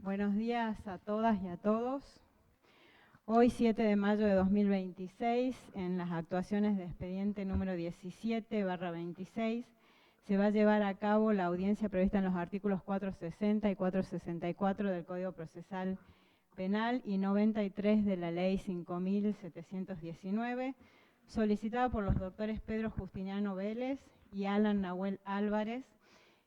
Buenos días a todas y a todos. Hoy, 7 de mayo de 2026, en las actuaciones de expediente número 17/26, se va a llevar a cabo la audiencia prevista en los artículos 460 y 464 del Código Procesal Penal y 93 de la Ley 5.719, solicitada por los doctores Pedro Justiniano Vélez y Alan Nahuel Álvarez,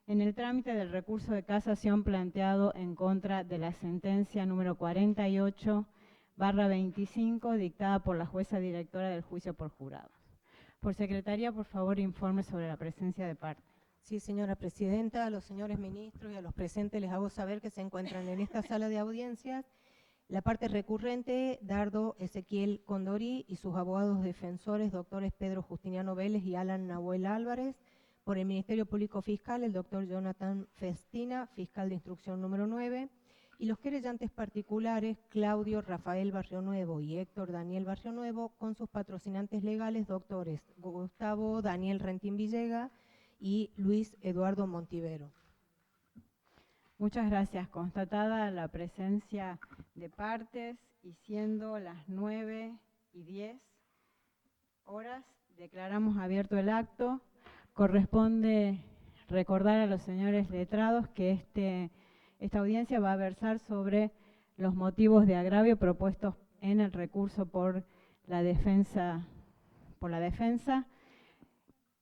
en el trámite del recurso de casación planteado en contra de la sentencia número 48/25, dictada por la jueza directora del juicio por jurados. Por secretaría, por favor, informe sobre la presencia de parte. Sí, señora presidenta, a los señores ministros y a los presentes les hago saber que se encuentran en esta sala de audiencias la parte recurrente, Dardo Ezequiel Condorí, y sus abogados defensores, doctores Pedro Justiniano Vélez y Alan Nahuel Álvarez. Por el Ministerio Público Fiscal, el doctor Jonathan Festina, fiscal de instrucción número 9, y los querellantes particulares, Claudio Rafael Barrionuevo y Héctor Daniel Barrionuevo, con sus patrocinantes legales, doctores Gustavo Daniel Rentín Villega y Luis Eduardo Montivero. Muchas gracias. Constatada la presencia de partes y siendo las 9:10, declaramos abierto el acto. Corresponde recordar a los señores letrados que esta audiencia va a versar sobre los motivos de agravio propuestos en el recurso por la defensa.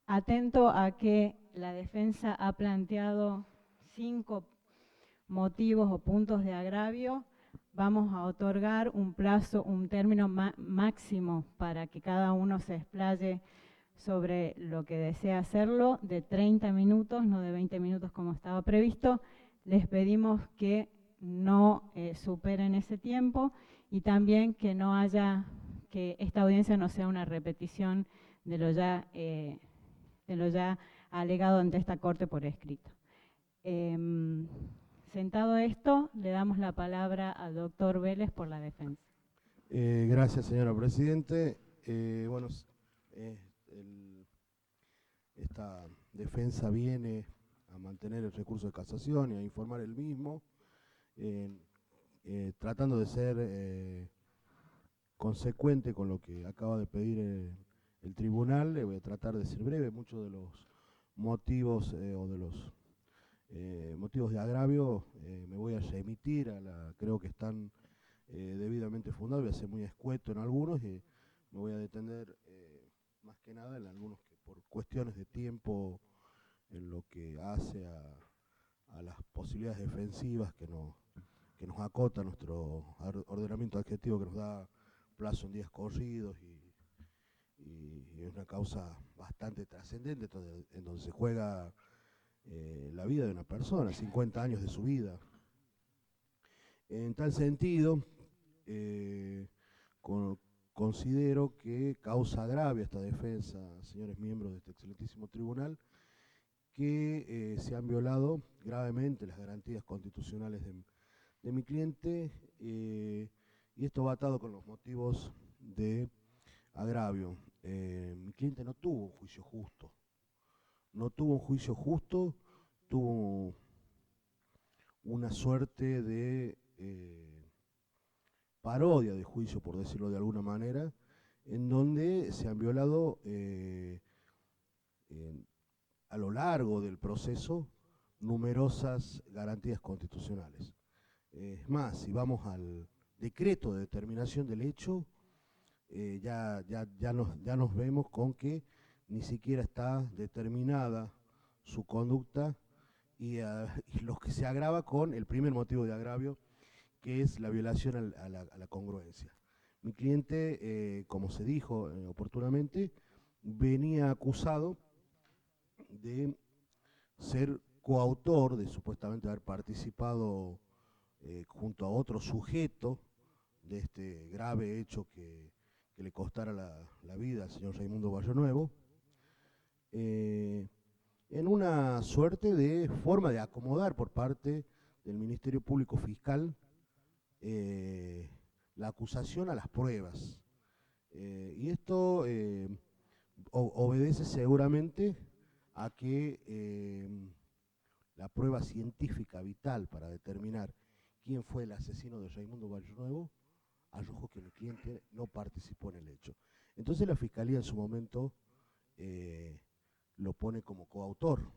Atento a que la defensa ha planteado 5 motivos o puntos de agravio, vamos a otorgar un plazo, un término máximo para que cada uno se explaye sobre lo que desea hacerlo, de 30 minutos, no de 20 minutos como estaba previsto. Les pedimos que no superen ese tiempo y también que que esta audiencia no sea una repetición de lo ya alegado ante esta Corte por escrito. Sentado esto, le damos la palabra al doctor Vélez por la defensa. Gracias, señora Presidente. Esta defensa viene a mantener el recurso de casación y a informar el mismo, tratando de ser consecuente con lo que acaba de pedir el tribunal. Voy a tratar de ser breve. Muchos de los motivos motivos de agravio me voy a remitir creo que están debidamente fundados. Voy a ser muy escueto en algunos y me voy a detener más que nada en algunos que por cuestiones de tiempo, en lo que hace a las posibilidades defensivas que nos acota nuestro ordenamiento adjetivo, que nos da plazo en días corridos y es una causa bastante trascendente, en donde se juega la vida de una persona, 50 años de su vida. En tal sentido, considero que causa grave esta defensa, señores miembros de este excelentísimo tribunal, que se han violado gravemente las garantías constitucionales de mi cliente, y esto va atado con los motivos de agravio. Mi cliente no tuvo un juicio justo. Tuvo una suerte de parodia de juicio, por decirlo de alguna manera, en donde se han violado a lo largo del proceso numerosas garantías constitucionales. Es más, si vamos al decreto de determinación del hecho, ya nos vemos con que ni siquiera está determinada su conducta y lo que se agrava con el primer motivo de agravio, que es la violación a la congruencia. Mi cliente, como se dijo oportunamente, venía acusado de ser coautor, de supuestamente haber participado junto a otro sujeto de este grave hecho que le costara la vida al señor Raimundo Barrionuevo, en una suerte de forma de acomodar por parte del Ministerio Público Fiscal la acusación a las pruebas. Y esto obedece seguramente a que la prueba científica vital para determinar quién fue el asesino de Raimundo Vallenuevo, arrojó que mi cliente no participó en el hecho. Entonces la Fiscalía en su momento lo pone como coautor,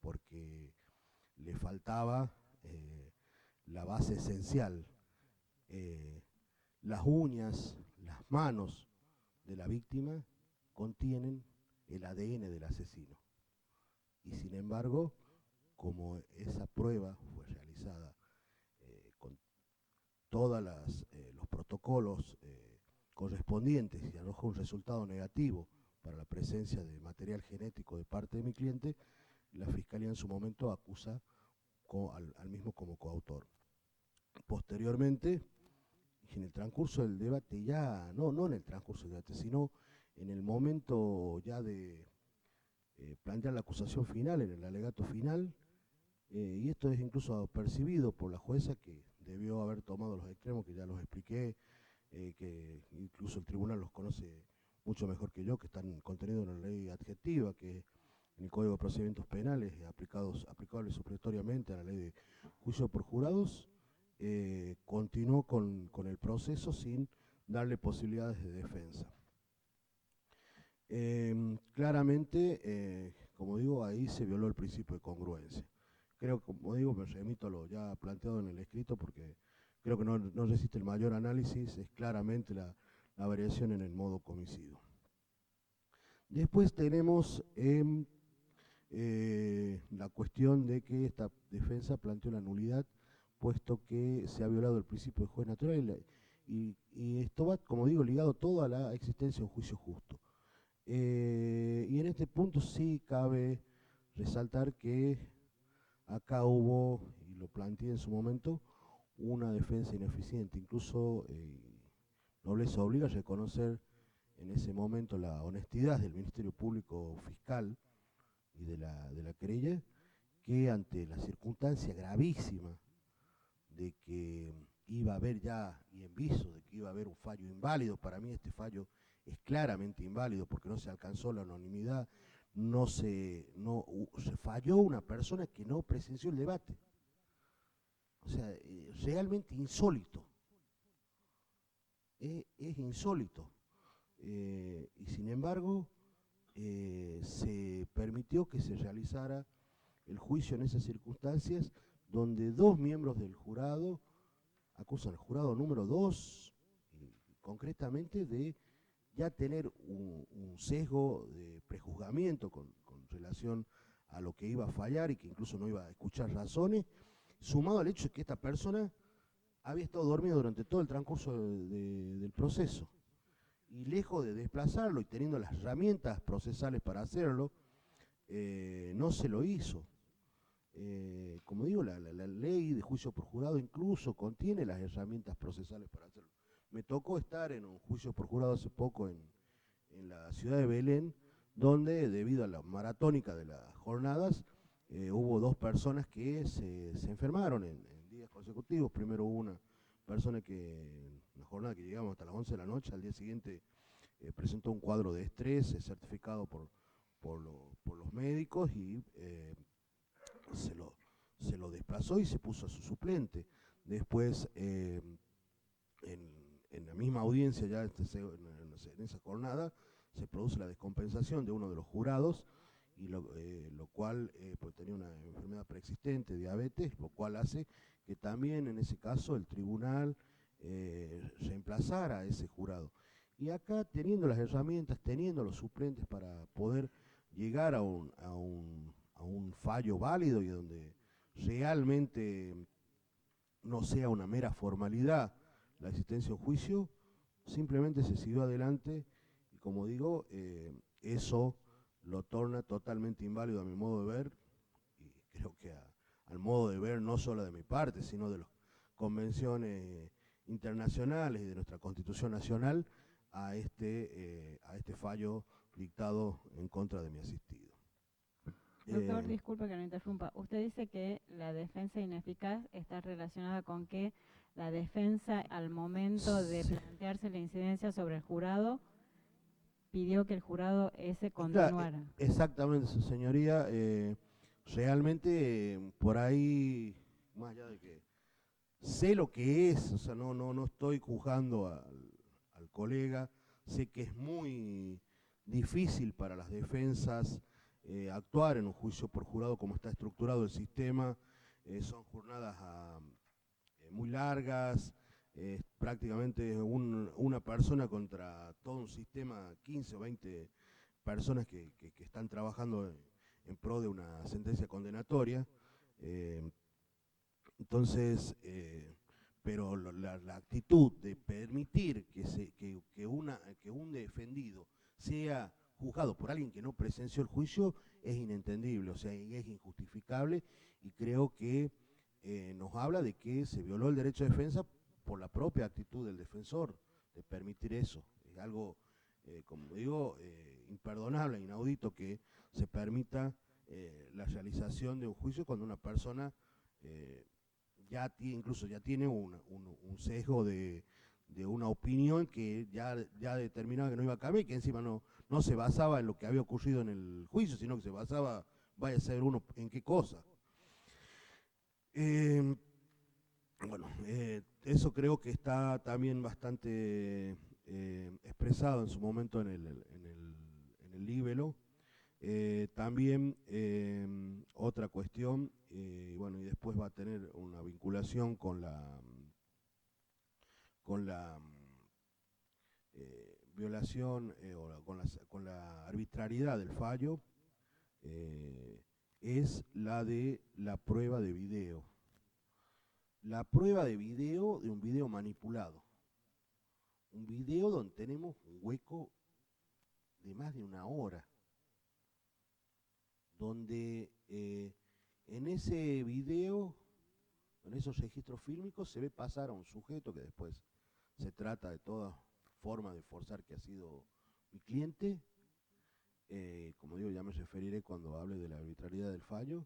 porque le faltaba la base esencial. Las uñas, las manos de la víctima contienen el ADN del asesino. Y sin embargo, como esa prueba fue realizada con todos los protocolos correspondientes y arrojó un resultado negativo para la presencia de material genético de parte de mi cliente, la Fiscalía en su momento acusa al mismo como coautor. Posteriormente, en el transcurso del debate ya, no en el transcurso del debate, sino en el momento ya de plantear la acusación final, en el alegato final, y esto es incluso percibido por la jueza, que debió haber tomado los extremos, que ya los expliqué, que incluso el tribunal los conoce mucho mejor que yo, que están contenidos en la ley adjetiva, que en el Código de Procedimientos Penales, aplicables supletoriamente a la ley de juicio por jurados. Continuó con el proceso sin darle posibilidades de defensa. Claramente, como digo, ahí se violó el principio de congruencia. Creo, como digo, me remito a lo ya planteado en el escrito, porque creo que no resiste el mayor análisis, es claramente la variación en el modo homicidio. Después tenemos la cuestión de que esta defensa planteó la nulidad, puesto que se ha violado el principio de juez natural, y esto va, como digo, ligado todo a la existencia de un juicio justo. Y en este punto sí cabe resaltar que acá hubo, y lo planteé en su momento, una defensa ineficiente. Incluso Nobleza obliga a reconocer en ese momento la honestidad del Ministerio Público Fiscal y de la querella, que ante la circunstancia gravísima de que iba a haber ya, y en viso de que iba a haber un fallo inválido, para mí este fallo es claramente inválido porque no se alcanzó la anonimidad, se falló una persona que no presenció el debate. O sea, realmente insólito. Es insólito. Y sin embargo, se permitió que se realizara el juicio en esas circunstancias, donde dos miembros del jurado acusan al jurado número 2, concretamente de ya tener un sesgo de prejuzgamiento con relación a lo que iba a fallar y que incluso no iba a escuchar razones, sumado al hecho de que esta persona había estado dormida durante todo el transcurso del proceso. Y lejos de desplazarlo y teniendo las herramientas procesales para hacerlo, no se lo hizo. Como digo, la ley de juicio por jurado incluso contiene las herramientas procesales para hacerlo. Me tocó estar en un juicio por jurado hace poco en la ciudad de Belén, donde debido a la maratónica de las jornadas, hubo dos personas que se enfermaron en días consecutivos. Primero hubo una persona que, una jornada que llegamos hasta las 11 de la noche, al día siguiente presentó un cuadro de estrés certificado por los médicos, y se lo desplazó y se puso a su suplente. Después, en la misma audiencia, ya en esa jornada, se produce la descompensación de uno de los jurados, y lo cual pues tenía una enfermedad preexistente, diabetes, lo cual hace que también en ese caso el tribunal reemplazara a ese jurado. Y acá, teniendo las herramientas, teniendo los suplentes para poder llegar a un fallo válido y donde realmente no sea una mera formalidad la existencia de un juicio, simplemente se siguió adelante, y como digo, eso lo torna totalmente inválido a mi modo de ver, y creo que al modo de ver no solo de mi parte, sino de las convenciones internacionales y de nuestra Constitución Nacional, a este fallo dictado en contra de mi asistido. Doctor, disculpe que lo interrumpa. Usted dice que la defensa ineficaz está relacionada con que la defensa, al momento de plantearse la incidencia sobre el jurado, pidió que el jurado ese continuara. Claro, exactamente, su señoría. Realmente, por ahí, más allá de que sé lo que es, o sea, no estoy juzgando al colega, sé que es muy difícil para las defensas actuar en un juicio por jurado como está estructurado el sistema, son jornadas muy largas, prácticamente una persona contra todo un sistema, 15 o 20 personas que están trabajando en pro de una sentencia condenatoria. Eh, entonces, pero la actitud de permitir que un defendido sea juzgado por alguien que no presenció el juicio es inentendible, o sea, y es injustificable, y creo que nos habla de que se violó el derecho de defensa por la propia actitud del defensor, de permitir eso. Es algo, como digo, imperdonable, inaudito que se permita la realización de un juicio cuando una persona incluso ya tiene un sesgo de una opinión que ya determinaba que no iba a cambiar y que encima no se basaba en lo que había ocurrido en el juicio, sino que se basaba, vaya a ser uno en qué cosa. Bueno, eso creo que está también bastante expresado en su momento en el libelo. También otra cuestión, bueno, y después va a tener una vinculación con la violación con la arbitrariedad del fallo, es la de la prueba de video. La prueba de video de un video manipulado. Un video donde tenemos un hueco de más de una hora. Donde en ese video, en esos registros fílmicos, se ve pasar a un sujeto que después se trata de toda forma de forzar que ha sido mi cliente. Como digo, ya me referiré cuando hable de la arbitrariedad del fallo.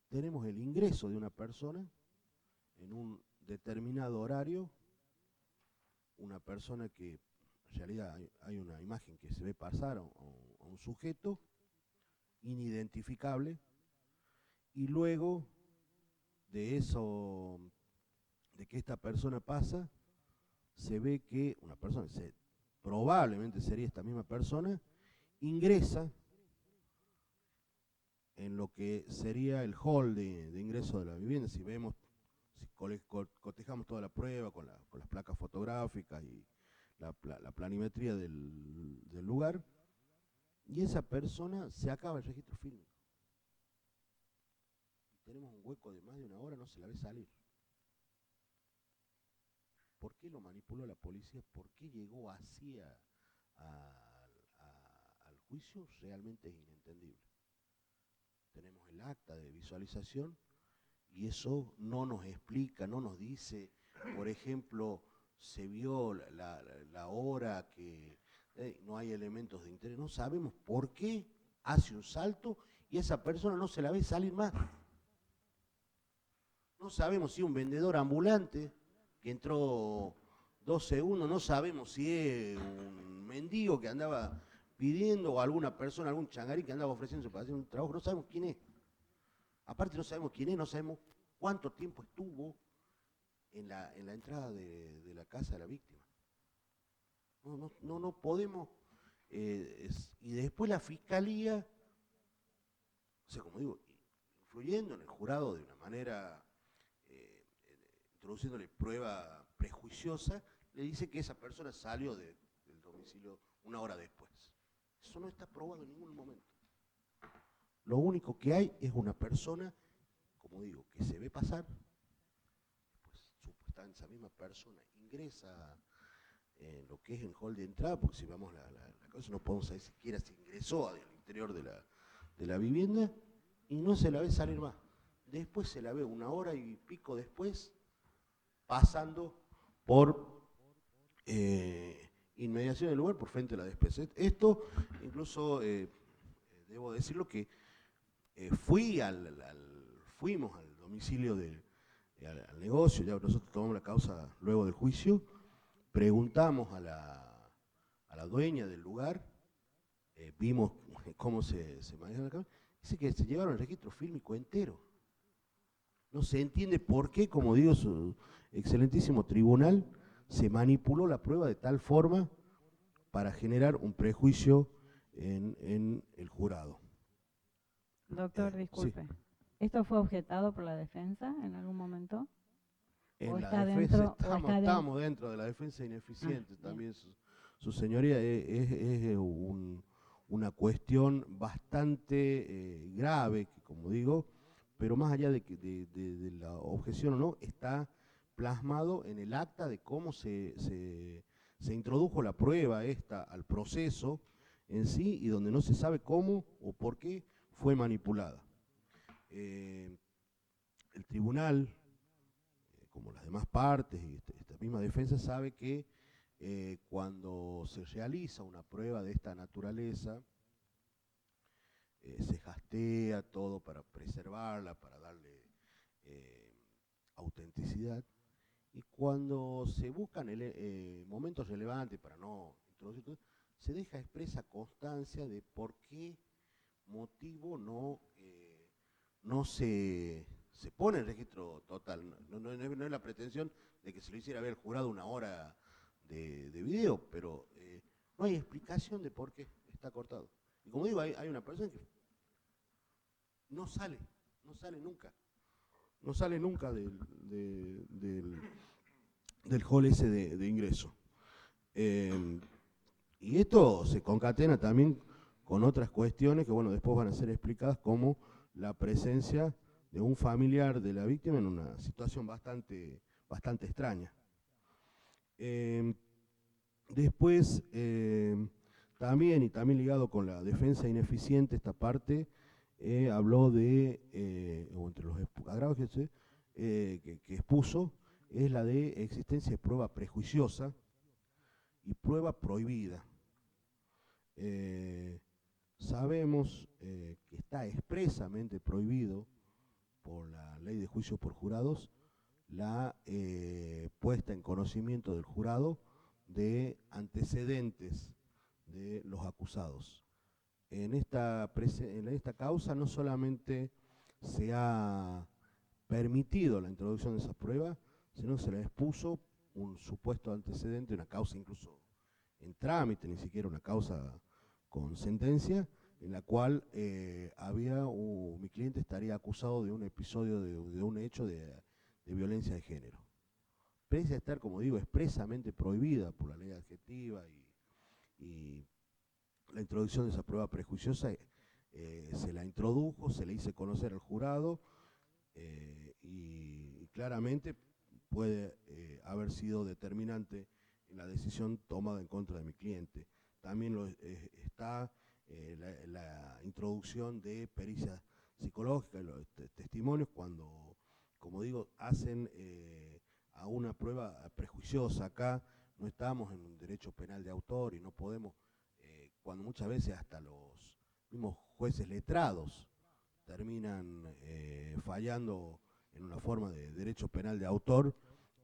Tenemos el ingreso de una persona en un determinado horario, una persona que en realidad hay una imagen que se ve pasar a un sujeto inidentificable, y luego de eso, de que esta persona pasa, se ve que una persona, probablemente sería esta misma persona, ingresa en lo que sería el hall de ingreso de la vivienda. Si vemos, si cotejamos toda la prueba con las placas fotográficas y la planimetría del lugar, y esa persona se acaba el registro fílmico. Tenemos un hueco de más de una hora, no se la ve salir. ¿Por qué lo manipuló la policía? ¿Por qué llegó así al juicio? Realmente es inentendible. Tenemos el acta de visualización y eso no nos explica, no nos dice, por ejemplo, se vio la hora que no hay elementos de interés. No sabemos por qué hace un salto y esa persona no se la ve salir más. No sabemos si un vendedor ambulante que entró 2 segundos, no sabemos si es un mendigo que andaba pidiendo o alguna persona, algún changarí que andaba ofreciéndose para hacer un trabajo, no sabemos quién es. Aparte no sabemos quién es, no sabemos cuánto tiempo estuvo en la entrada de la casa de la víctima. No podemos, y después la fiscalía, o sea, como digo, influyendo en el jurado de una manera, introduciéndole prueba prejuiciosa, le dice que esa persona salió del domicilio una hora después. Eso no está probado en ningún momento. Lo único que hay es una persona, como digo, que se ve pasar, pues supuestamente esa misma persona ingresa en lo que es el hall de entrada, porque si vamos la cosa no podemos saber siquiera si ingresó al interior de la vivienda, y no se la ve salir más. Después se la ve una hora y pico después, pasando por inmediación del lugar, por frente a la despensa. Esto, incluso, debo decirlo que fuimos al domicilio al negocio, ya nosotros tomamos la causa luego del juicio, preguntamos a la dueña del lugar, vimos cómo se maneja la causa, dice que se llevaron el registro fílmico entero. No se entiende por qué, como digo, su excelentísimo tribunal se manipuló la prueba de tal forma para generar un prejuicio en el jurado. Doctor, Sí. disculpe. ¿Esto fue objetado por la defensa en algún momento? En ¿O la está defensa dentro? ¿O está estamos dentro de la defensa ineficiente. bien. También su señoría es una cuestión bastante grave, que, como digo, pero más allá de la objeción o no, está plasmado en el acta de cómo se introdujo la prueba esta al proceso en sí y donde no se sabe cómo o por qué fue manipulada. El tribunal, como las demás partes y esta misma defensa, sabe que cuando se realiza una prueba de esta naturaleza, se jastea todo para preservarla, para darle autenticidad, y cuando se buscan momentos relevantes para no introducir todo, se deja expresa constancia de por qué motivo no se pone en registro total. No es la pretensión de que se lo hiciera ver el jurado una hora de video, pero no hay explicación de por qué está cortado. Y como digo, hay una persona que no sale nunca del hall ese de ingreso. Y esto se concatena también con otras cuestiones que, bueno, después van a ser explicadas, como la presencia de un familiar de la víctima en una situación bastante extraña. Después, también ligado con la defensa ineficiente, esta parte habló de, o entre los agravos que expuso, es la de existencia de prueba prejuiciosa y prueba prohibida. Sabemos que está expresamente prohibido por la ley de juicio por jurados la puesta en conocimiento del jurado de antecedentes de los acusados. En esta causa no solamente se ha permitido la introducción de esas pruebas, sino que se le expuso un supuesto antecedente, una causa incluso en trámite, ni siquiera una causa con sentencia, en la cual mi cliente estaría acusado de un episodio, de un hecho de violencia de género. Pese a estar, como digo, expresamente prohibida por la ley adjetiva y la introducción de esa prueba prejuiciosa, se la introdujo, se le hizo conocer al jurado y claramente puede haber sido determinante en la decisión tomada en contra de mi cliente. También está la introducción de pericias psicológicas, los testimonios, cuando, como digo, hacen a una prueba prejuiciosa. Acá no estamos en un derecho penal de autor y no podemos, cuando muchas veces hasta los mismos jueces letrados terminan fallando en una forma de derecho penal de autor,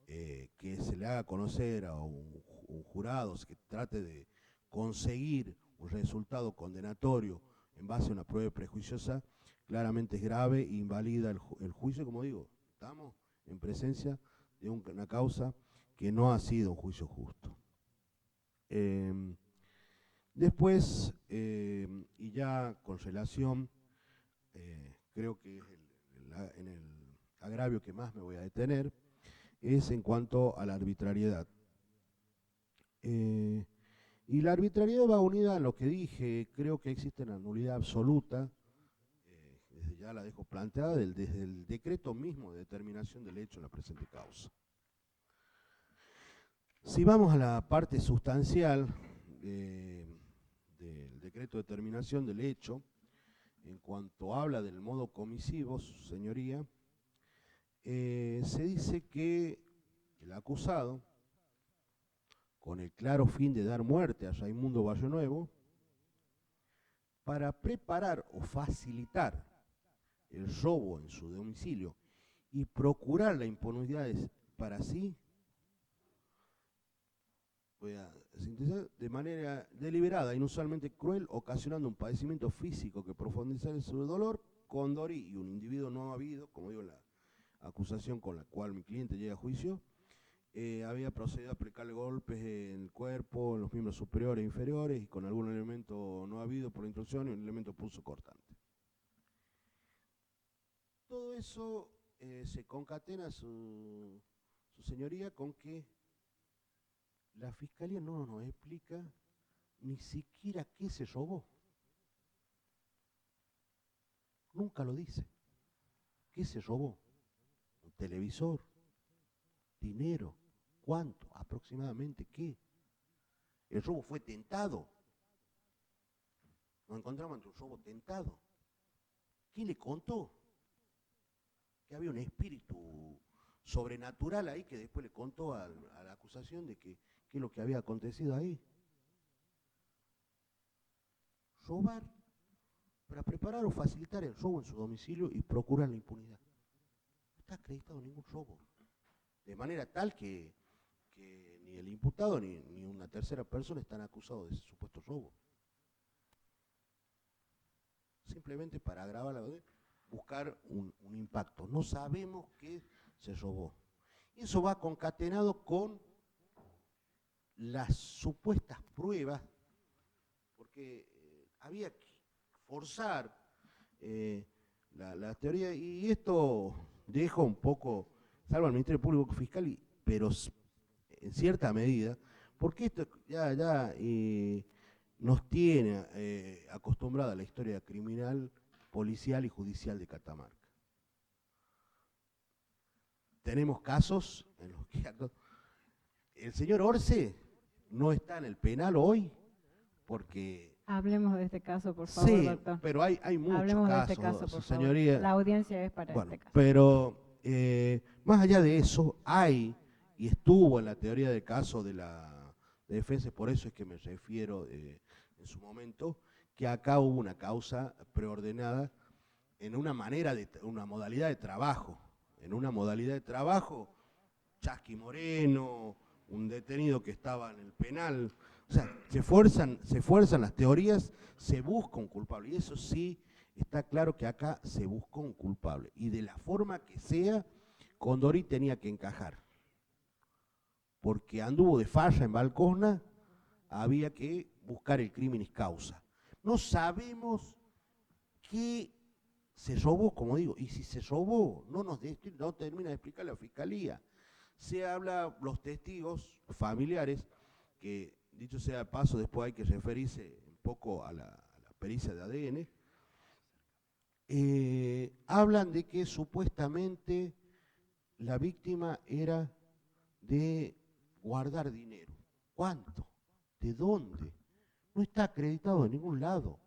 que se le haga conocer a un jurado que trate de conseguir un resultado condenatorio en base a una prueba prejuiciosa, claramente es grave e invalida el juicio. Como digo, estamos en presencia de una causa que no ha sido un juicio justo. Después, y ya con relación, creo que es en el agravio que más me voy a detener, es en cuanto a la arbitrariedad. Y la arbitrariedad va unida a lo que dije. Creo que existe una nulidad absoluta, desde ya la dejo planteada, desde el decreto mismo de determinación del hecho en la presente causa. Si vamos a la parte sustancial del decreto de determinación del hecho, en cuanto habla del modo comisivo, señoría, se dice que el acusado, con el claro fin de dar muerte a Raimundo Barrionuevo, para preparar o facilitar el robo en su domicilio y procurar la impunidad para sí, voy a sintetizar, de manera deliberada, inusualmente cruel, ocasionando un padecimiento físico que profundizara en su dolor, Condori y un individuo no habido, como digo, acusación con la cual mi cliente llega a juicio, había procedido a aplicarle golpes en el cuerpo, en los miembros superiores e inferiores, y con algún elemento no habido por intrusión y un elemento punzocortante. Todo eso se concatena, su señoría, con que la Fiscalía no nos explica ni siquiera qué se robó. Nunca lo dice. ¿Qué se robó? ¿Un televisor? ¿Dinero? ¿Cuánto? ¿Aproximadamente qué? El robo fue tentado. Nos encontramos ante un robo tentado. ¿Quién le contó? Que había un espíritu sobrenatural ahí que después le contó a la acusación de qué es lo que había acontecido ahí. Robar para preparar o facilitar el robo en su domicilio y procurar la impunidad. No está acreditado ningún robo. De manera tal que ni el imputado ni una tercera persona están acusados de ese supuesto robo. Simplemente para agravar la verdad, buscar un impacto. No sabemos qué se robó. Y eso va concatenado con las supuestas pruebas, porque había que forzar la teoría, y esto deja un poco, salvo al Ministerio Público Fiscal, pero en cierta medida, porque esto ya nos tiene acostumbrada a la historia criminal, policial y judicial de Catamarca. Tenemos casos en los que el señor Orce no está en el penal hoy porque... Hablemos de este caso, por favor, sí, doctor. pero hay muchos Hablemos casos, de este caso, por señoría. favor. La audiencia es para Bueno, este caso. pero más allá de eso, hay, y estuvo en la teoría del caso de la defensa, por eso es que me refiero en su momento, que acá hubo una causa preordenada en una modalidad de trabajo. En una modalidad de trabajo, Chasqui Moreno, un detenido que estaba en el penal. O sea, se fuerzan las teorías, se busca un culpable. Y eso sí, está claro que acá se buscó un culpable. Y de la forma que sea, Condori tenía que encajar. Porque anduvo de farra en Balcona, había que buscar el criminis causa. No sabemos qué se robó, como digo, y si se robó, no termina de explicar la Fiscalía. Se habla, los testigos familiares, que dicho sea de paso, después hay que referirse un poco a la pericia de ADN, hablan de que supuestamente la víctima era de guardar dinero. ¿Cuánto? ¿De dónde? No está acreditado en ningún lado.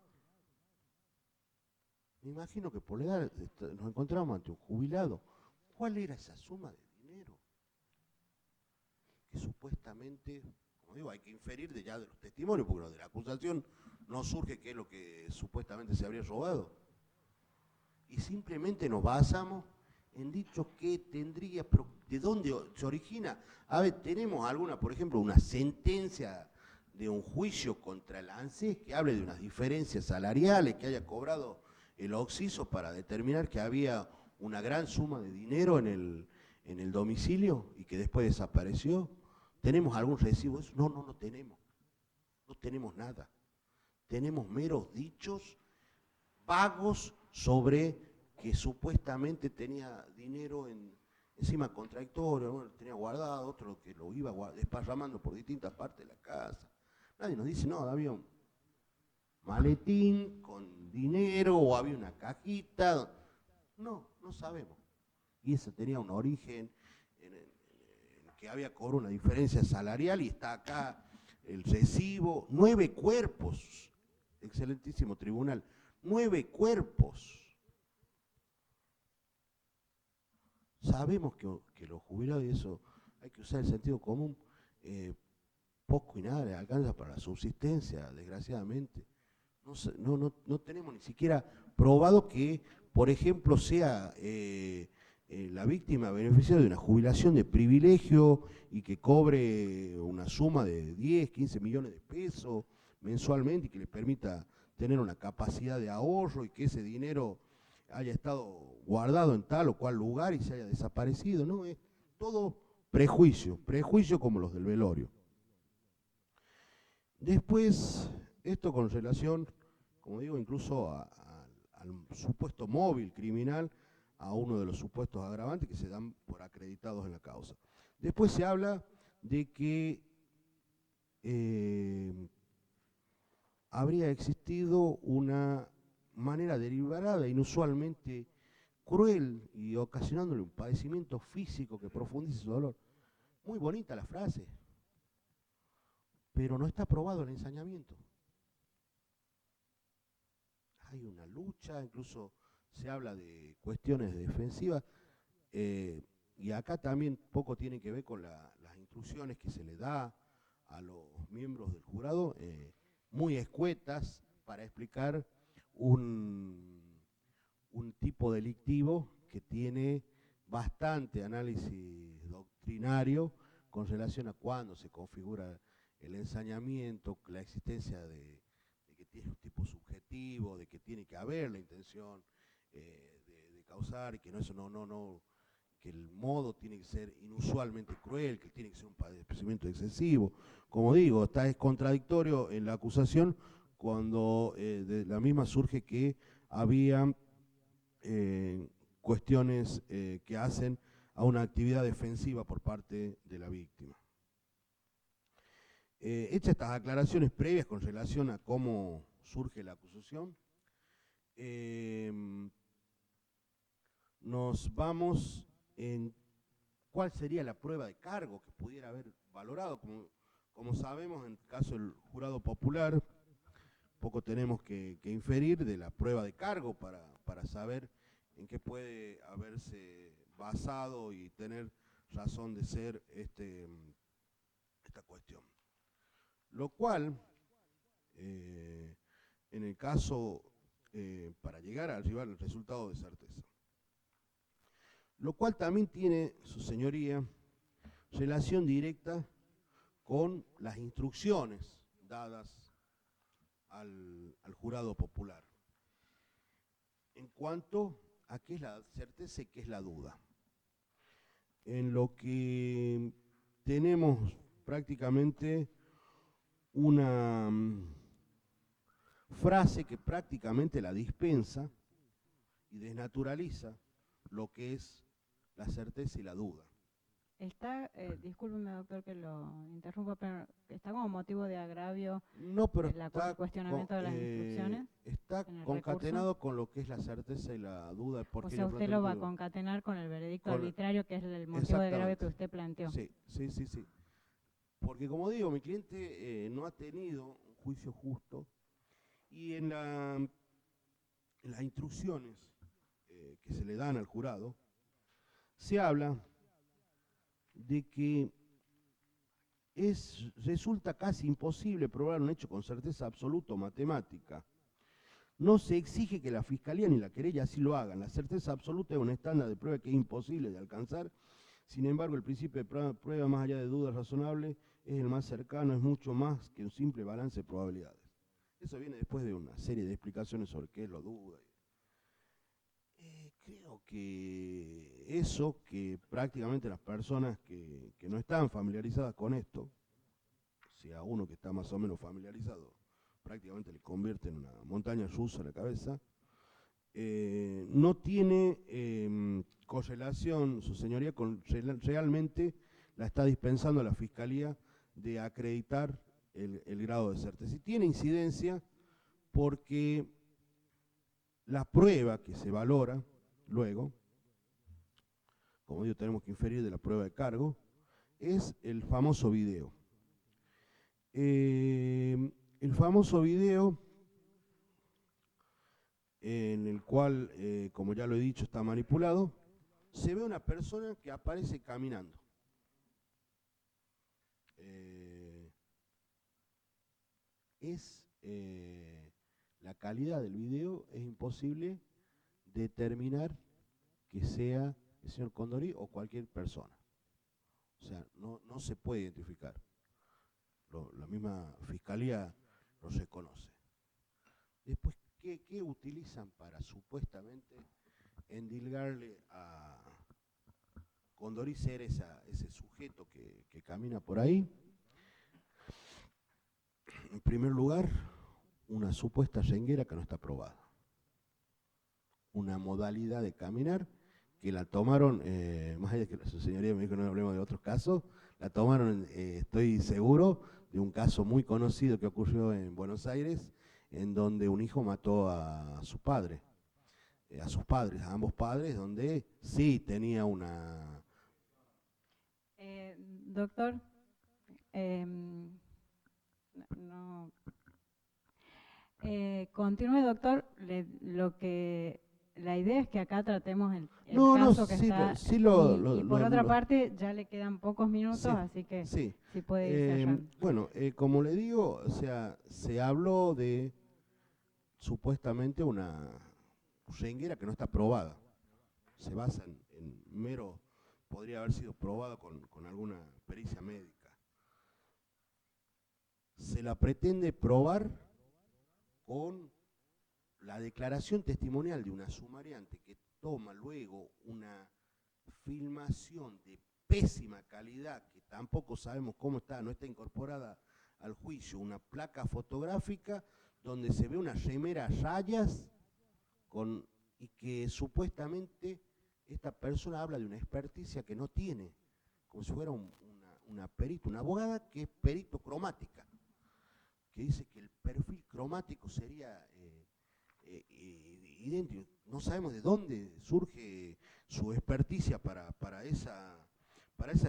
Me imagino que por la edad nos encontramos ante un jubilado. ¿Cuál era esa suma de dinero? Que supuestamente, como digo, hay que inferir ya de los testimonios, porque lo de la acusación no surge qué es lo que supuestamente se habría robado. Y simplemente nos basamos en dichos que tendría, pero ¿de dónde se origina? A ver, tenemos alguna, por ejemplo, una sentencia de un juicio contra el ANSES que hable de unas diferencias salariales, que haya cobrado el Oxiso para determinar que había una gran suma de dinero en el domicilio y que después desapareció. ¿Tenemos algún recibo de eso? No tenemos. No tenemos nada. Tenemos meros dichos vagos sobre que supuestamente tenía dinero encima contradictorio, uno lo tenía guardado, otro que lo iba desparramando por distintas partes de la casa. Nadie nos dice, no, había un maletín con dinero o había una cajita. No sabemos. Y eso tenía un origen en que había cobrado una diferencia salarial, y está acá el recibo. 9 cuerpos, excelentísimo tribunal, 9 cuerpos. Sabemos que los jubilados, y eso hay que usar el sentido común, poco y nada les alcanza para la subsistencia, desgraciadamente. No tenemos ni siquiera probado que, por ejemplo, sea la víctima beneficiaria de una jubilación de privilegio y que cobre una suma de 10, 15 millones de pesos mensualmente y que le permita tener una capacidad de ahorro y que ese dinero haya estado guardado en tal o cual lugar y se haya desaparecido, ¿no? Es todo prejuicio como los del velorio. Después, esto con relación, como digo, incluso al supuesto móvil criminal, a uno de los supuestos agravantes que se dan por acreditados en la causa. Después se habla de que habría existido una manera deliberada e inusualmente cruel y ocasionándole un padecimiento físico que profundice su dolor. Muy bonita la frase, pero no está probado el ensañamiento. Hay una lucha, incluso se habla de cuestiones defensivas, y acá también poco tiene que ver con las instrucciones que se le da a los miembros del jurado, muy escuetas para explicar un tipo delictivo que tiene bastante análisis doctrinario con relación a cuándo se configura el ensañamiento, la existencia de que tiene un tipo subjetivo, de que tiene que haber la intención de causar, y que no, que el modo tiene que ser inusualmente cruel, que tiene que ser un padecimiento excesivo. Como digo, es contradictorio en la acusación cuando de la misma surge que había cuestiones que hacen a una actividad defensiva por parte de la víctima. Hechas estas aclaraciones previas con relación a cómo surge la acusación, nos vamos en cuál sería la prueba de cargo que pudiera haber valorado. Como sabemos, en el caso del jurado popular, poco tenemos que inferir de la prueba de cargo para saber en qué puede haberse basado y tener razón de ser esta cuestión. Lo cual, en el caso, para llegar a arribar al resultado de certeza. Lo cual también tiene, su señoría, relación directa con las instrucciones dadas al jurado popular en cuanto a qué es la certeza y qué es la duda. En lo que tenemos prácticamente una frase que prácticamente la dispensa y desnaturaliza lo que es la certeza y la duda. Está, discúlpeme doctor que lo interrumpa, pero está como motivo de agravio pero el cuestionamiento de las instrucciones. Está concatenado con lo que es la certeza y la duda. Porque o sea, usted lo va a concatenar con el veredicto arbitrario, que es el motivo de agravio que usted planteó. Sí. Porque como digo, mi cliente no ha tenido un juicio justo, y en las instrucciones que se le dan al jurado, se habla de que resulta casi imposible probar un hecho con certeza absoluta o matemática. No se exige que la Fiscalía ni la querella así lo hagan. La certeza absoluta es un estándar de prueba que es imposible de alcanzar. Sin embargo, el principio de prueba, más allá de dudas razonables, es el más cercano, es mucho más que un simple balance de probabilidades. Eso viene después de una serie de explicaciones sobre qué es la duda. Creo que eso, que prácticamente las personas que no están familiarizadas con esto, si a uno que está más o menos familiarizado, prácticamente le convierte en una montaña rusa a la cabeza, no tiene correlación, su señoría, con realmente la está dispensando a la Fiscalía de acreditar el grado de certeza. Y tiene incidencia porque la prueba que se valora luego, como digo, tenemos que inferir de la prueba de cargo, es el famoso video. El famoso video en el cual, como ya lo he dicho, está manipulado, se ve una persona que aparece caminando. La calidad del video es imposible determinar que sea el señor Condori o cualquier persona. O sea, no se puede identificar. La misma Fiscalía lo reconoce. Después, ¿qué utilizan para supuestamente endilgarle a Condori ser ese sujeto que camina por ahí. En primer lugar, una supuesta renguera que no está aprobada. Una modalidad de caminar que la tomaron, más allá de que su señoría me dijo que no hablemos de otros casos, la tomaron, estoy seguro, de un caso muy conocido que ocurrió en Buenos Aires, en donde un hijo mató a su padre, a sus padres, a ambos padres, donde sí tenía una... Doctor, no. Continúe, doctor. La idea es que acá tratemos el caso que está. Y por otra parte, ya le quedan pocos minutos, sí, así que sí. Si puede ir cerrando. Bueno, como le digo, o sea, se habló de supuestamente una renguera que no está probada. Se basa en mero, podría haber sido probada con alguna pericia médica. Se la pretende probar con la declaración testimonial de una sumariante que toma luego una filmación de pésima calidad, que tampoco sabemos cómo está, no está incorporada al juicio, una placa fotográfica donde se ve una remera a rayas y que supuestamente esta persona habla de una experticia que no tiene, como si fuera una perita, una abogada que es perito cromática, que dice que el perfil cromático sería idéntico. No sabemos de dónde surge su experticia para esa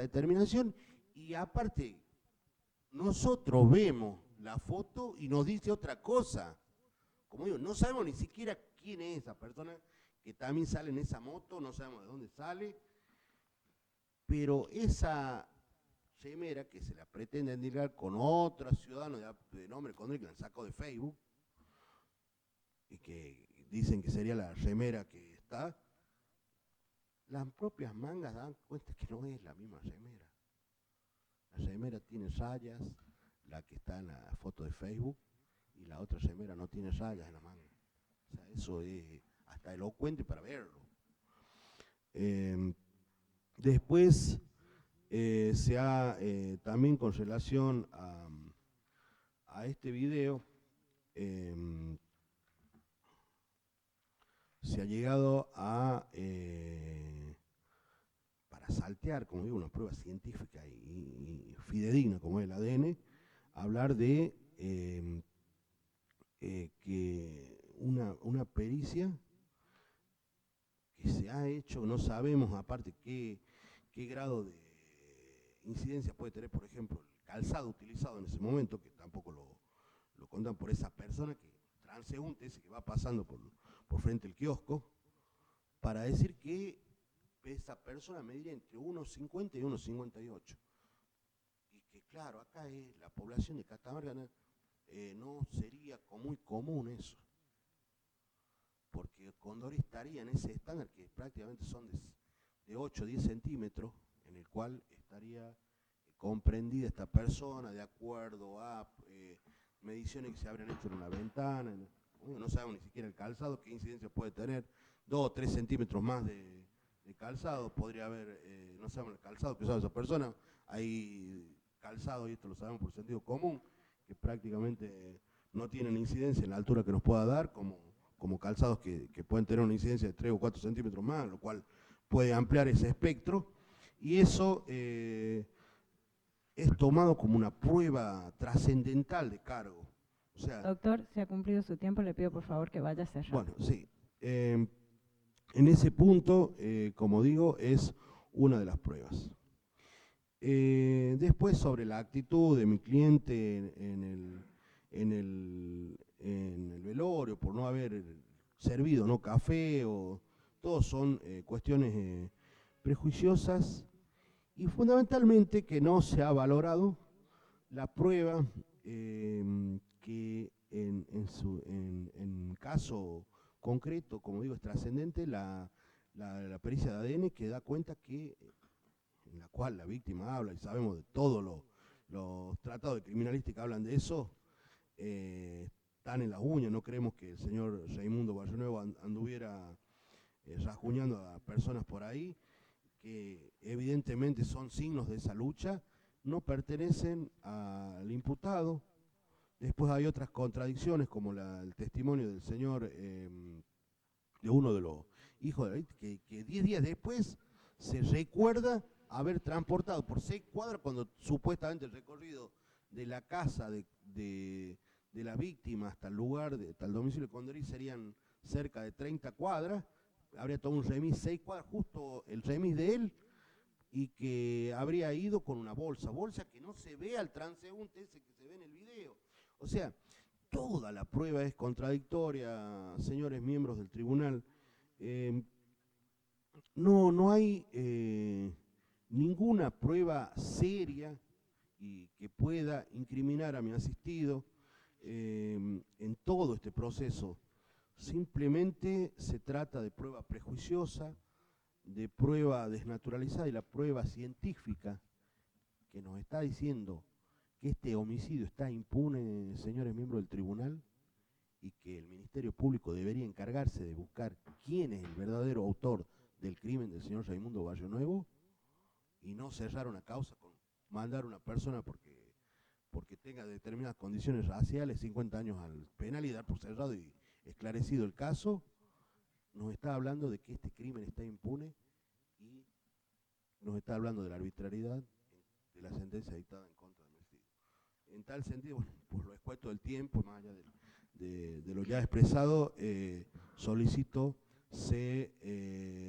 determinación, y aparte nosotros vemos la foto y nos dice otra cosa. Como digo, no sabemos ni siquiera quién es esa persona que también sale en esa moto, no sabemos de dónde sale, pero esa remera que se la pretende endilgar con otro ciudadano de nombre Condori, que la sacó de Facebook, y que dicen que sería la remera que está, las propias mangas dan cuenta que no es la misma remera. La remera tiene rayas, la que está en la foto de Facebook, y la otra remera no tiene rayas en la manga. O sea, eso es hasta elocuente para verlo. Después se ha, también con relación a este video, se ha llegado a, para saltear, como digo, una prueba científica y fidedigna como es el ADN, hablar de que una pericia que se ha hecho, no sabemos aparte qué grado de incidencia puede tener, por ejemplo, el calzado utilizado en ese momento, que tampoco lo contan por esa persona que transeúnte, ese que va pasando por frente al kiosco, para decir que esa persona mediría entre 1,50 y 1,58. Y que claro, acá es la población de Catamarca, no sería muy común eso, porque Condori estaría en ese estándar que prácticamente son de 8 o 10 centímetros, en el cual estaría comprendida esta persona de acuerdo a mediciones que se habrían hecho en una ventana. No sabemos ni siquiera el calzado, qué incidencia puede tener, 2 o 3 centímetros más de calzado, podría haber, no sabemos el calzado que usaba esa persona, hay calzado, y esto lo sabemos por sentido común, que prácticamente no tienen incidencia en la altura que nos pueda dar, como calzados que pueden tener una incidencia de 3 o 4 centímetros más, lo cual puede ampliar ese espectro, y eso es tomado como una prueba trascendental de cargo. O sea, doctor, se ha cumplido su tiempo, le pido por favor que vaya a cerrar. Bueno, sí. En ese punto, como digo, es una de las pruebas. Después, sobre la actitud de mi cliente en el velorio, por no haber servido café, todos son cuestiones prejuiciosas, y fundamentalmente que no se ha valorado la prueba que en caso concreto, como digo, es trascendente, la pericia de ADN, que da cuenta que, en la cual la víctima habla, y sabemos de todos los tratados de criminalística hablan de eso, están en las uñas. No creemos que el señor Raimundo Barrionuevo anduviera rasguñando a personas por ahí, que evidentemente son signos de esa lucha, no pertenecen al imputado. Después hay otras contradicciones, como el testimonio del señor, de uno de los hijos de que 10 días después se recuerda haber transportado por 6 cuadras, cuando supuestamente el recorrido de la casa de la víctima hasta el lugar, hasta el domicilio de Condorí serían cerca de 30 cuadras, habría tomado un remis 6 cuadras, justo el remis de él, y que habría ido con una bolsa que no se ve al transeúnte ese que se ve en el video. O sea, toda la prueba es contradictoria, señores miembros del tribunal. No hay ninguna prueba seria y que pueda incriminar a mi asistido en todo este proceso. Simplemente se trata de prueba prejuiciosa, de prueba desnaturalizada, y la prueba científica que nos está diciendo que este homicidio está impune, señores miembros del tribunal, y que el Ministerio Público debería encargarse de buscar quién es el verdadero autor del crimen del señor Raimundo Barrio Nuevo, y no cerrar una causa con mandar a una persona porque tenga determinadas condiciones raciales, 50 años al penal, y dar por cerrado y esclarecido el caso. Nos está hablando de que este crimen está impune, y nos está hablando de la arbitrariedad de la sentencia dictada en contra del homicidio. En tal sentido, bueno, por lo expuesto del tiempo, más allá de lo ya expresado, solicito se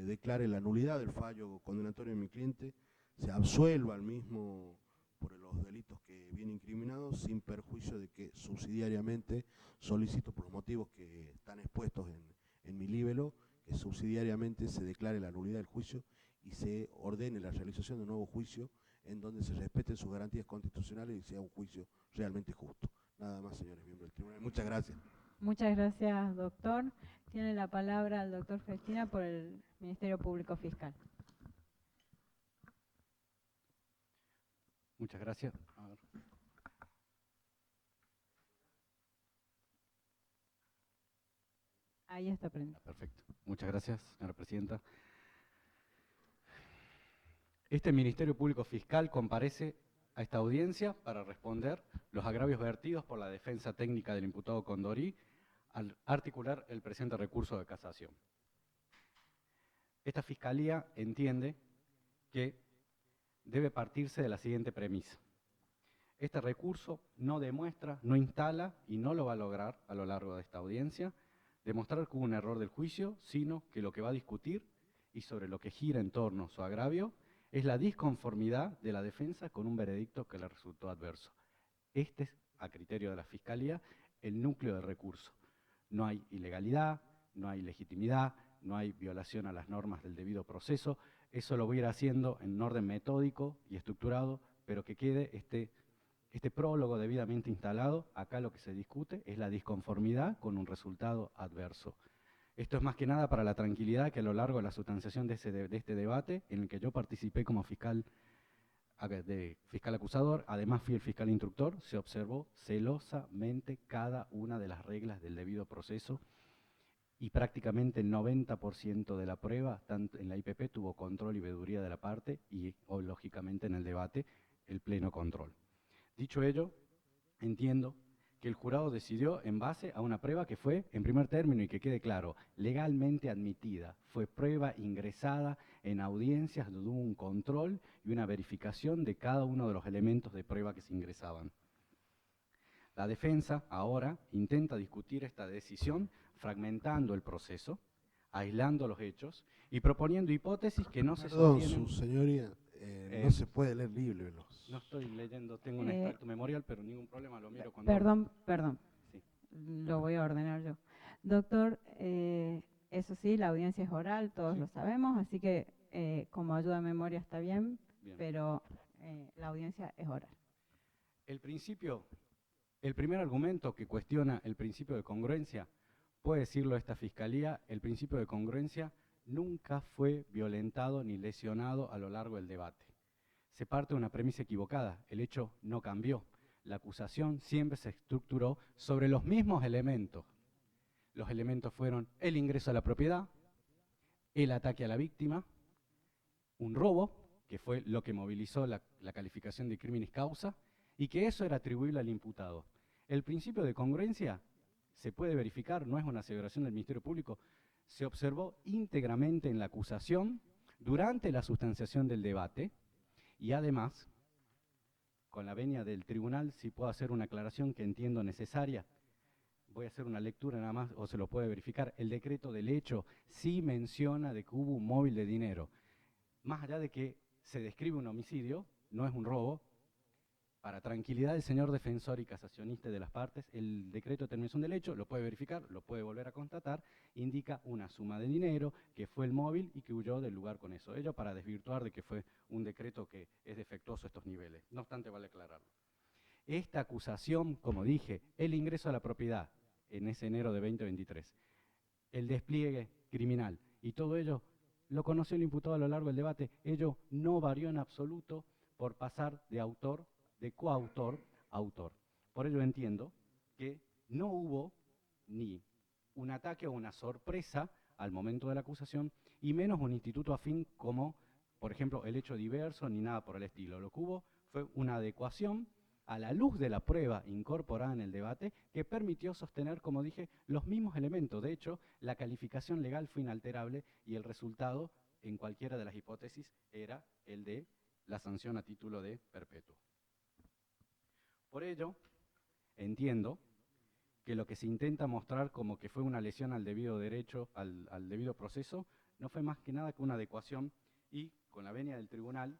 declare la nulidad del fallo condenatorio de mi cliente, se absuelva al mismo por los delitos que viene incriminados, sin perjuicio de que subsidiariamente solicito, por los motivos que están expuestos en mi libelo, que subsidiariamente se declare la nulidad del juicio y se ordene la realización de un nuevo juicio en donde se respeten sus garantías constitucionales y sea un juicio realmente justo. Nada más, señores miembros del tribunal. Muchas gracias. Muchas gracias, doctor. Tiene la palabra el doctor Festina por el Ministerio Público Fiscal. Muchas gracias. A ver. Ahí está prendido. Perfecto. Muchas gracias, señora presidenta. Este Ministerio Público Fiscal comparece a esta audiencia para responder los agravios vertidos por la defensa técnica del imputado Condorí al articular el presente recurso de casación. Esta Fiscalía entiende que debe partirse de la siguiente premisa. Este recurso no demuestra, no instala y no lo va a lograr a lo largo de esta audiencia demostrar que hubo un error del juicio, sino que lo que va a discutir y sobre lo que gira en torno a su agravio es la disconformidad de la defensa con un veredicto que le resultó adverso. Este es, a criterio de la Fiscalía, el núcleo del recurso. No hay ilegalidad, no hay legitimidad, no hay violación a las normas del debido proceso. Eso lo voy a ir haciendo en un orden metódico y estructurado, pero que quede este prólogo debidamente instalado. Acá lo que se discute es la disconformidad con un resultado adverso. Esto es más que nada para la tranquilidad que a lo largo de la sustanciación de este debate, en el que yo participé como fiscal acusador, además fui el fiscal instructor, se observó celosamente cada una de las reglas del debido proceso y prácticamente el 90% de la prueba, tanto en la IPP, tuvo control y veeduría de la parte y, lógicamente, en el debate, el pleno control. Dicho ello, entiendo que el jurado decidió en base a una prueba que fue, en primer término, y que quede claro, legalmente admitida. Fue prueba ingresada en audiencias donde hubo un control y una verificación de cada uno de los elementos de prueba que se ingresaban. La defensa ahora intenta discutir esta decisión fragmentando el proceso, aislando los hechos y proponiendo hipótesis que no se sostienen. Su señoría, no se puede leer libros. No estoy leyendo, tengo un extracto memorial, pero ningún problema, lo miro cuando... Perdón. Sí. Lo voy a ordenar yo. Doctor, eso sí, la audiencia es oral, todos lo sabemos, así que como ayuda de memoria está bien. Pero la audiencia es oral. El primer argumento que cuestiona el principio de congruencia, puede decirlo esta Fiscalía, el principio de congruencia nunca fue violentado ni lesionado a lo largo del debate. Se parte de una premisa equivocada, el hecho no cambió. La acusación siempre se estructuró sobre los mismos elementos. Los elementos fueron el ingreso a la propiedad, el ataque a la víctima, un robo, que fue lo que movilizó la calificación de criminis causa, y que eso era atribuible al imputado. El principio de congruencia se puede verificar, no es una aseveración del Ministerio Público, se observó íntegramente en la acusación durante la sustanciación del debate, y además, con la venia del tribunal, si puedo hacer una aclaración que entiendo necesaria, voy a hacer una lectura nada más, o se lo puede verificar, el decreto del hecho sí menciona de que hubo un móvil de dinero. Más allá de que se describe un homicidio, no es un robo, para tranquilidad del señor defensor y casacionista de las partes, el decreto de determinación del hecho, lo puede verificar, lo puede volver a constatar, indica una suma de dinero, que fue el móvil y que huyó del lugar con eso. Ello para desvirtuar de que fue un decreto que es defectuoso a estos niveles. No obstante, vale aclararlo. Esta acusación, como dije, el ingreso a la propiedad en ese enero de 2023, el despliegue criminal y todo ello lo conoció el imputado a lo largo del debate, ello no varió en absoluto por pasar de autor, de coautor a autor. Por ello entiendo que no hubo ni un ataque o una sorpresa al momento de la acusación, y menos un instituto afín como, por ejemplo, el hecho diverso, ni nada por el estilo. Lo que hubo fue una adecuación a la luz de la prueba incorporada en el debate que permitió sostener, como dije, los mismos elementos. De hecho, la calificación legal fue inalterable y el resultado, en cualquiera de las hipótesis, era el de la sanción a título de perpetuo. Por ello, entiendo que lo que se intenta mostrar como que fue una lesión al debido derecho, al debido proceso, no fue más que nada que una adecuación, y con la venia del tribunal,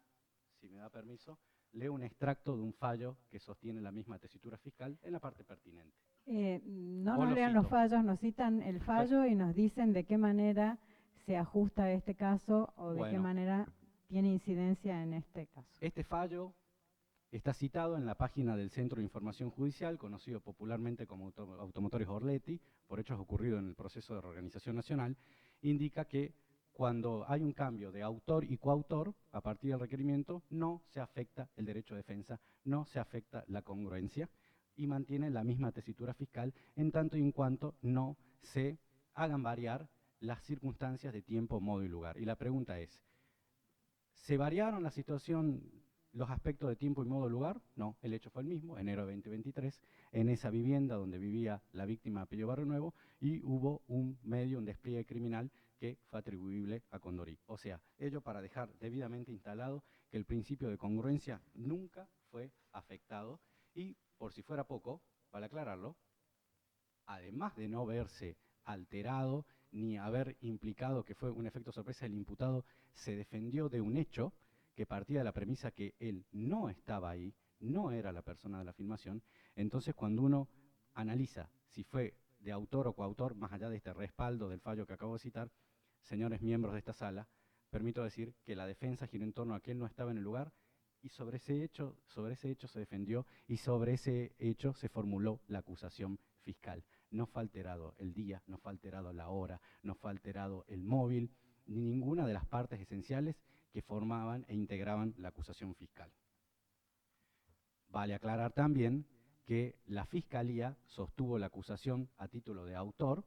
si me da permiso, leo un extracto de un fallo que sostiene la misma tesitura fiscal en la parte pertinente. No O nos lo lean los cito. fallos, nos citan el fallo y nos dicen de qué manera se ajusta a este caso o de qué Bueno. manera tiene incidencia en este caso. Este fallo está citado en la página del Centro de Información Judicial, conocido popularmente como Automotores Orletti, por hechos ocurridos en el proceso de reorganización nacional. Indica que cuando hay un cambio de autor y coautor, a partir del requerimiento, no se afecta el derecho de defensa, no se afecta la congruencia, y mantiene la misma tesitura fiscal en tanto y en cuanto no se hagan variar las circunstancias de tiempo, modo y lugar. Y la pregunta es, ¿se variaron la situación, los aspectos de tiempo y modo y lugar? No, el hecho fue el mismo, enero de 2023, en esa vivienda donde vivía la víctima de apellido Barrio Nuevo, y hubo un medio, un despliegue criminal que fue atribuible a Condorí. O sea, ello para dejar debidamente instalado que el principio de congruencia nunca fue afectado, y por si fuera poco, vale aclararlo, además de no verse alterado ni haber implicado que fue un efecto sorpresa, el imputado se defendió de un hecho que partía de la premisa que él no estaba ahí, no era la persona de la filmación. Entonces, cuando uno analiza si fue de autor o coautor, más allá de este respaldo del fallo que acabo de citar, señores miembros de esta sala, permito decir que la defensa giró en torno a que él no estaba en el lugar, y sobre ese hecho se defendió, y sobre ese hecho se formuló la acusación fiscal. No fue alterado el día, no fue alterado la hora, no fue alterado el móvil, ni ninguna de las partes esenciales que formaban e integraban la acusación fiscal. Vale aclarar también que la Fiscalía sostuvo la acusación a título de autor,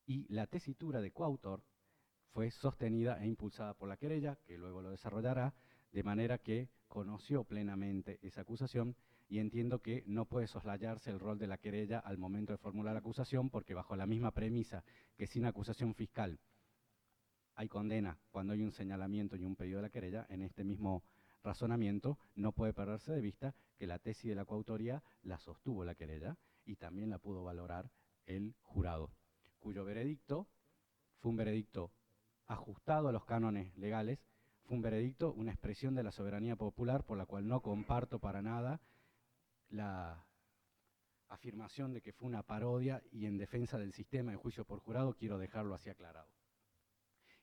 y la tesitura de coautor fue sostenida e impulsada por la querella, que luego lo desarrollará, de manera que conoció plenamente esa acusación, y entiendo que no puede soslayarse el rol de la querella al momento de formular la acusación, porque bajo la misma premisa que sin acusación fiscal hay condena cuando hay un señalamiento y un pedido de la querella, en este mismo razonamiento no puede perderse de vista que la tesis de la coautoría la sostuvo la querella y también la pudo valorar el jurado, cuyo veredicto fue un veredicto ajustado a los cánones legales, fue un veredicto, una expresión de la soberanía popular, por la cual no comparto para nada la afirmación de que fue una parodia y en defensa del sistema de juicio por jurado. Quiero dejarlo así aclarado.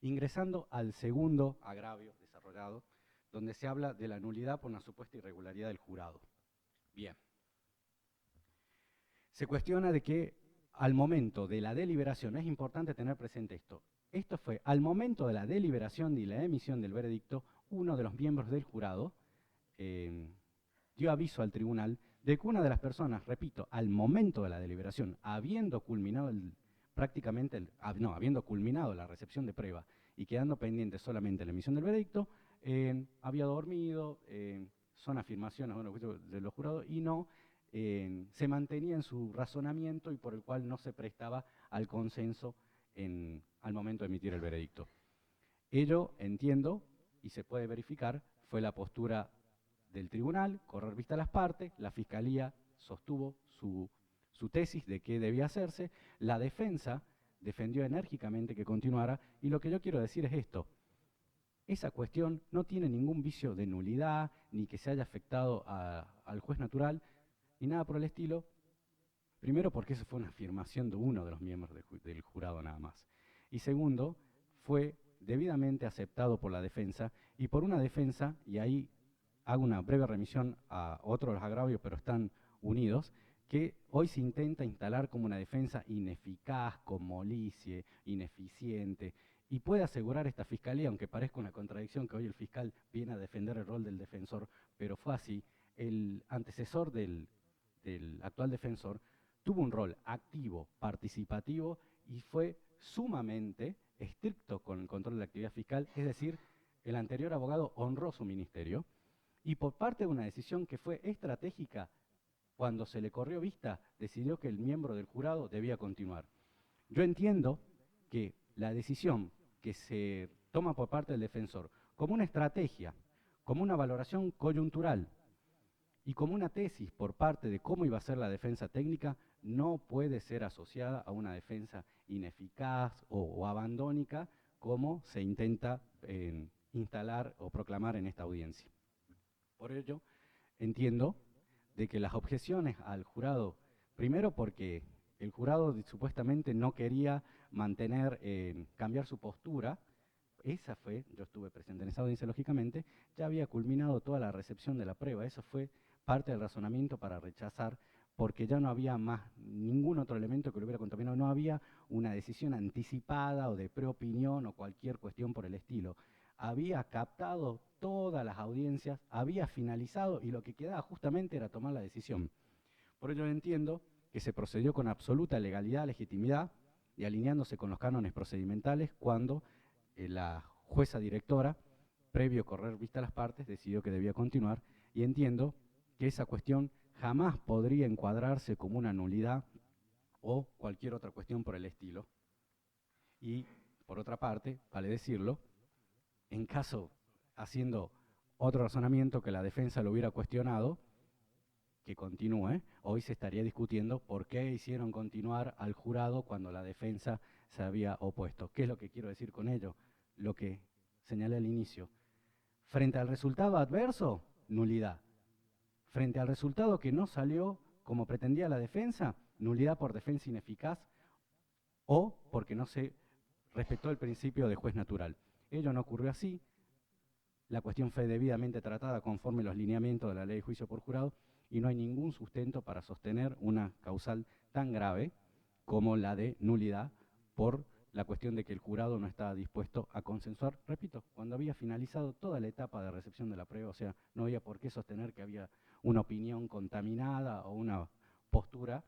Ingresando al segundo agravio desarrollado, donde se habla de la nulidad por una supuesta irregularidad del jurado. Bien. Se cuestiona de que al momento de la deliberación, es importante tener presente esto fue al momento de la deliberación y la emisión del veredicto, uno de los miembros del jurado dio aviso al tribunal de que una de las personas, repito, al momento de la deliberación, habiendo culminado el prácticamente, habiendo culminado la recepción de prueba y quedando pendiente solamente la emisión del veredicto, había dormido, son afirmaciones de los jurados, y no se mantenía en su razonamiento y por el cual no se prestaba al consenso al momento de emitir el veredicto. Ello, entiendo, y se puede verificar, fue la postura del tribunal, correr vista a las partes, la Fiscalía sostuvo su tesis de qué debía hacerse, la defensa defendió enérgicamente que continuara, y lo que yo quiero decir es esto: esa cuestión no tiene ningún vicio de nulidad, ni que se haya afectado al juez natural, ni nada por el estilo. Primero, porque eso fue una afirmación de uno de los miembros del jurado nada más. Y segundo, fue debidamente aceptado por la defensa, y por una defensa, y ahí hago una breve remisión a otros de los agravios, pero están unidos, que hoy se intenta instalar como una defensa ineficaz, con molicie, ineficiente, y puede asegurar esta Fiscalía, aunque parezca una contradicción que hoy el fiscal viene a defender el rol del defensor, pero fue así. El antecesor del actual defensor tuvo un rol activo, participativo, y fue sumamente estricto con el control de la actividad fiscal, es decir, el anterior abogado honró su ministerio, y por parte de una decisión que fue estratégica, cuando se le corrió vista, decidió que el miembro del jurado debía continuar. Yo entiendo que la decisión que se toma por parte del defensor como una estrategia, como una valoración coyuntural y como una tesis por parte de cómo iba a ser la defensa técnica, no puede ser asociada a una defensa ineficaz o abandónica, como se intenta instalar o proclamar en esta audiencia. Por ello, entiendo de que las objeciones al jurado, primero porque el jurado supuestamente no quería cambiar su postura, esa fue, yo estuve presente en esa audiencia lógicamente, ya había culminado toda la recepción de la prueba, eso fue parte del razonamiento para rechazar, porque ya no había más ningún otro elemento que lo hubiera contaminado, no había una decisión anticipada o de preopinión o cualquier cuestión por el estilo. Había captado todas las audiencias, había finalizado, y lo que quedaba justamente era tomar la decisión. Por ello entiendo que se procedió con absoluta legalidad, legitimidad, y alineándose con los cánones procedimentales, cuando la jueza directora, previo correr vista a las partes, decidió que debía continuar, y entiendo que esa cuestión jamás podría encuadrarse como una nulidad o cualquier otra cuestión por el estilo. Y, por otra parte, vale decirlo, en caso, haciendo otro razonamiento, que la defensa lo hubiera cuestionado, que continúe, hoy se estaría discutiendo por qué hicieron continuar al jurado cuando la defensa se había opuesto. ¿Qué es lo que quiero decir con ello? Lo que señalé al inicio. Frente al resultado adverso, nulidad. Frente al resultado que no salió como pretendía la defensa, nulidad por defensa ineficaz o porque no se respetó el principio de juez natural. Ello no ocurrió así. La cuestión fue debidamente tratada conforme los lineamientos de la ley de juicio por jurado, y no hay ningún sustento para sostener una causal tan grave como la de nulidad por la cuestión de que el jurado no estaba dispuesto a consensuar, repito, cuando había finalizado toda la etapa de recepción de la prueba. O sea, no había por qué sostener que había una opinión contaminada o una postura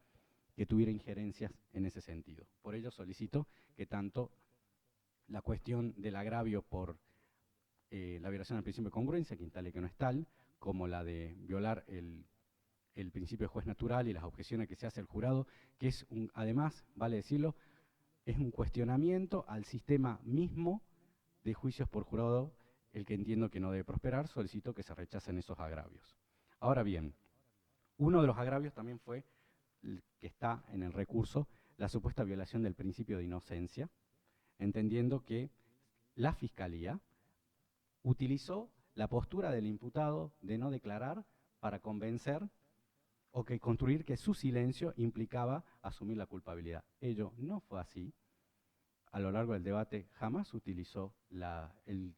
que tuviera injerencias en ese sentido. Por ello solicito que tanto la cuestión del agravio por la violación al principio de congruencia, que instale que no es tal, como la de violar el principio de juez natural y las objeciones que se hace al jurado, que es además, vale decirlo, es un cuestionamiento al sistema mismo de juicios por jurado, el que entiendo que no debe prosperar. Solicito que se rechacen esos agravios. Ahora bien, uno de los agravios también fue, que está en el recurso, la supuesta violación del principio de inocencia, entendiendo que la Fiscalía utilizó la postura del imputado de no declarar para convencer o que construir que su silencio implicaba asumir la culpabilidad. Ello no fue así. A lo largo del debate jamás utilizó el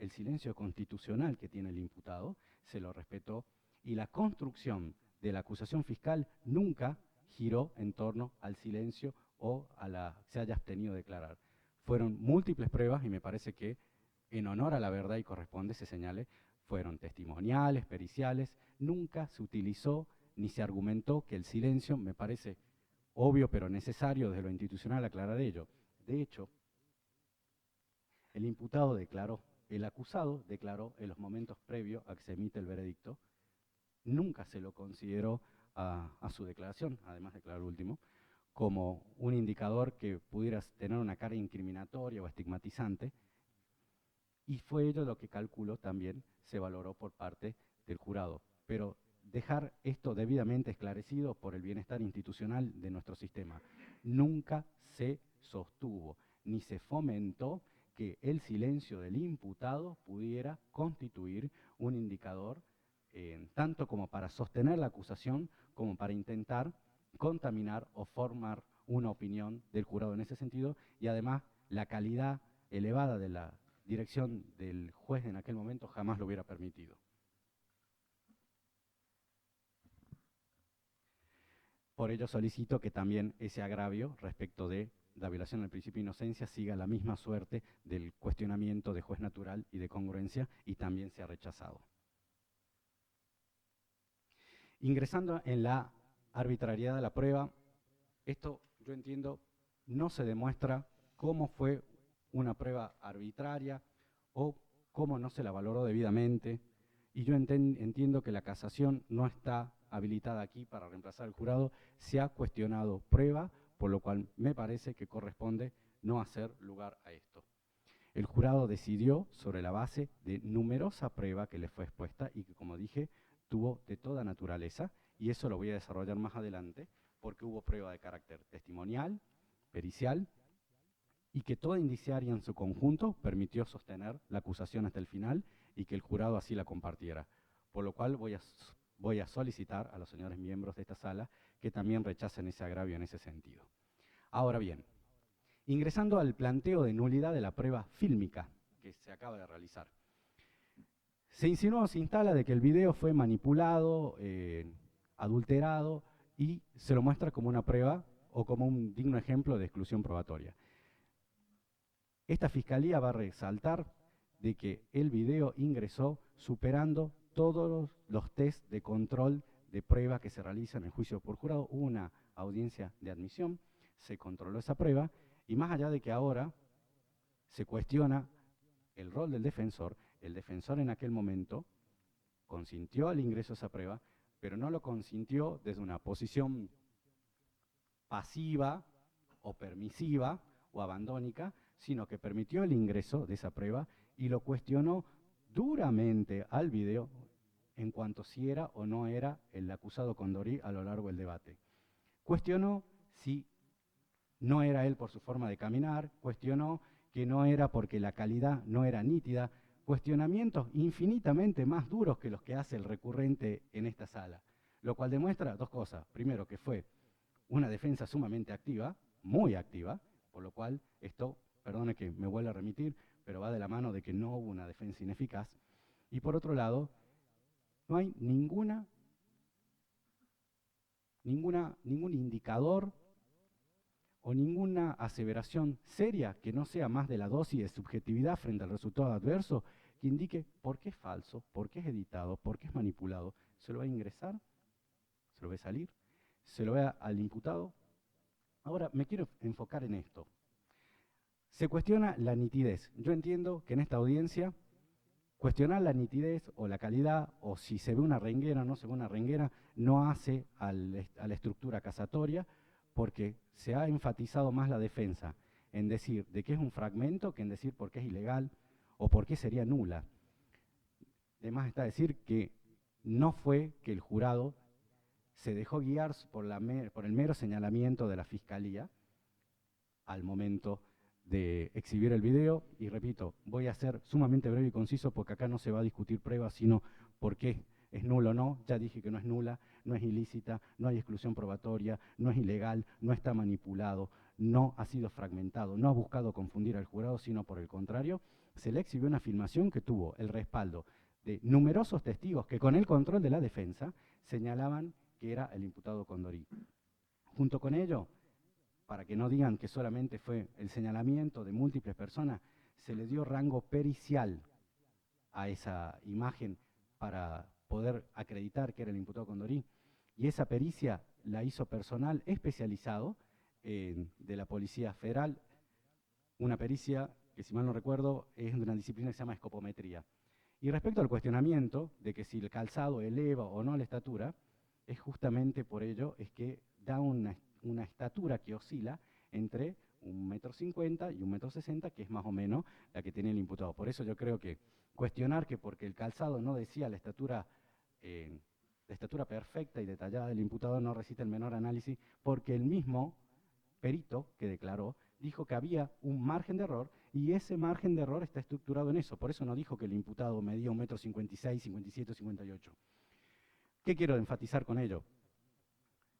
silencio constitucional que tiene el imputado, se lo respetó, y la construcción de la acusación fiscal nunca giró en torno al silencio o se haya abstenido de declarar. Fueron múltiples pruebas, y me parece que en honor a la verdad y corresponde se señale, fueron testimoniales, periciales, nunca se utilizó ni se argumentó que el silencio, me parece obvio pero necesario desde lo institucional aclarar ello. De hecho, el imputado declaró, el acusado declaró en los momentos previos a que se emite el veredicto, nunca se lo consideró a su declaración, además de declarar último, como un indicador que pudiera tener una carga incriminatoria o estigmatizante, y fue ello lo que calculó también, se valoró por parte del jurado. Pero dejar esto debidamente esclarecido por el bienestar institucional de nuestro sistema. Nunca se sostuvo ni se fomentó que el silencio del imputado pudiera constituir un indicador tanto como para sostener la acusación como para intentar contaminar o formar una opinión del jurado en ese sentido, y además la calidad elevada de la dirección del juez en aquel momento jamás lo hubiera permitido. Por ello solicito que también ese agravio respecto de la violación del principio de inocencia siga la misma suerte del cuestionamiento de juez natural y de congruencia y también sea rechazado. Ingresando en la arbitrariedad de la prueba, esto yo entiendo no se demuestra cómo fue una prueba arbitraria o cómo no se la valoró debidamente, y yo entiendo que la casación no está habilitada aquí para reemplazar al jurado. Se ha cuestionado prueba, por lo cual me parece que corresponde no hacer lugar a esto. El jurado decidió sobre la base de numerosa prueba que le fue expuesta y que, como dije, tuvo de toda naturaleza, y eso lo voy a desarrollar más adelante, porque hubo prueba de carácter testimonial, pericial, y que toda indiciaria en su conjunto permitió sostener la acusación hasta el final y que el jurado así la compartiera. Por lo cual voy a solicitar a los señores miembros de esta sala que también rechacen ese agravio en ese sentido. Ahora bien, ingresando al planteo de nulidad de la prueba fílmica que se acaba de realizar. Se insinuó, se instala de que el video fue manipulado, adulterado, y se lo muestra como una prueba o como un digno ejemplo de exclusión probatoria. Esta fiscalía va a resaltar de que el video ingresó superando todos los test de control de prueba que se realizan en el juicio por jurado. Hubo una audiencia de admisión, se controló esa prueba, y más allá de que ahora se cuestiona el rol del defensor, el defensor en aquel momento consintió al ingreso a esa prueba, pero no lo consintió desde una posición pasiva o permisiva o abandónica, sino que permitió el ingreso de esa prueba y lo cuestionó duramente al video en cuanto si era o no era el acusado Condorí a lo largo del debate. Cuestionó si no era él por su forma de caminar, cuestionó que no era porque la calidad no era nítida, cuestionamientos infinitamente más duros que los que hace el recurrente en esta sala, lo cual demuestra dos cosas. Primero, que fue una defensa sumamente activa, muy activa, por lo cual esto, perdone que me vuelva a remitir, pero va de la mano de que no hubo una defensa ineficaz. Y por otro lado, no hay ningún indicador o ninguna aseveración seria que no sea más de la dosis de subjetividad frente al resultado adverso que indique por qué es falso, por qué es editado, por qué es manipulado. ¿Se lo va a ingresar? ¿Se lo va a salir? ¿Se lo va al imputado? Ahora, me quiero enfocar en esto. Se cuestiona la nitidez. Yo entiendo que en esta audiencia cuestionar la nitidez o la calidad, o si se ve una renguera o no se ve una renguera, no hace a la estructura casatoria, porque se ha enfatizado más la defensa en decir de qué es un fragmento que en decir por qué es ilegal o por qué sería nula. Además está decir que no fue que el jurado se dejó guiar por el mero señalamiento de la fiscalía al momento de exhibir el video, y repito, voy a ser sumamente breve y conciso porque acá no se va a discutir pruebas, sino por qué es nulo o no. Ya dije que no es nula, no es ilícita, no hay exclusión probatoria, no es ilegal, no está manipulado, no ha sido fragmentado, no ha buscado confundir al jurado, sino por el contrario, se le exhibió una filmación que tuvo el respaldo de numerosos testigos que con el control de la defensa señalaban que era el imputado Condorí. Junto con ello, para que no digan que solamente fue el señalamiento de múltiples personas, se le dio rango pericial a esa imagen para poder acreditar que era el imputado Condorí. Y esa pericia la hizo personal especializado de la Policía Federal, una pericia que, si mal no recuerdo, es de una disciplina que se llama escopometría. Y respecto al cuestionamiento de que si el calzado eleva o no la estatura, es justamente por ello es que da una estatura que oscila entre 1,50 m y 1,60 m, que es más o menos la que tiene el imputado. Por eso yo creo que cuestionar que porque el calzado no decía la estatura perfecta y detallada del imputado no resiste el menor análisis, porque el mismo perito que declaró dijo que había un margen de error y ese margen de error está estructurado en eso. Por eso no dijo que el imputado medía 1,56 m, 57 o 58. ¿Qué quiero enfatizar con ello?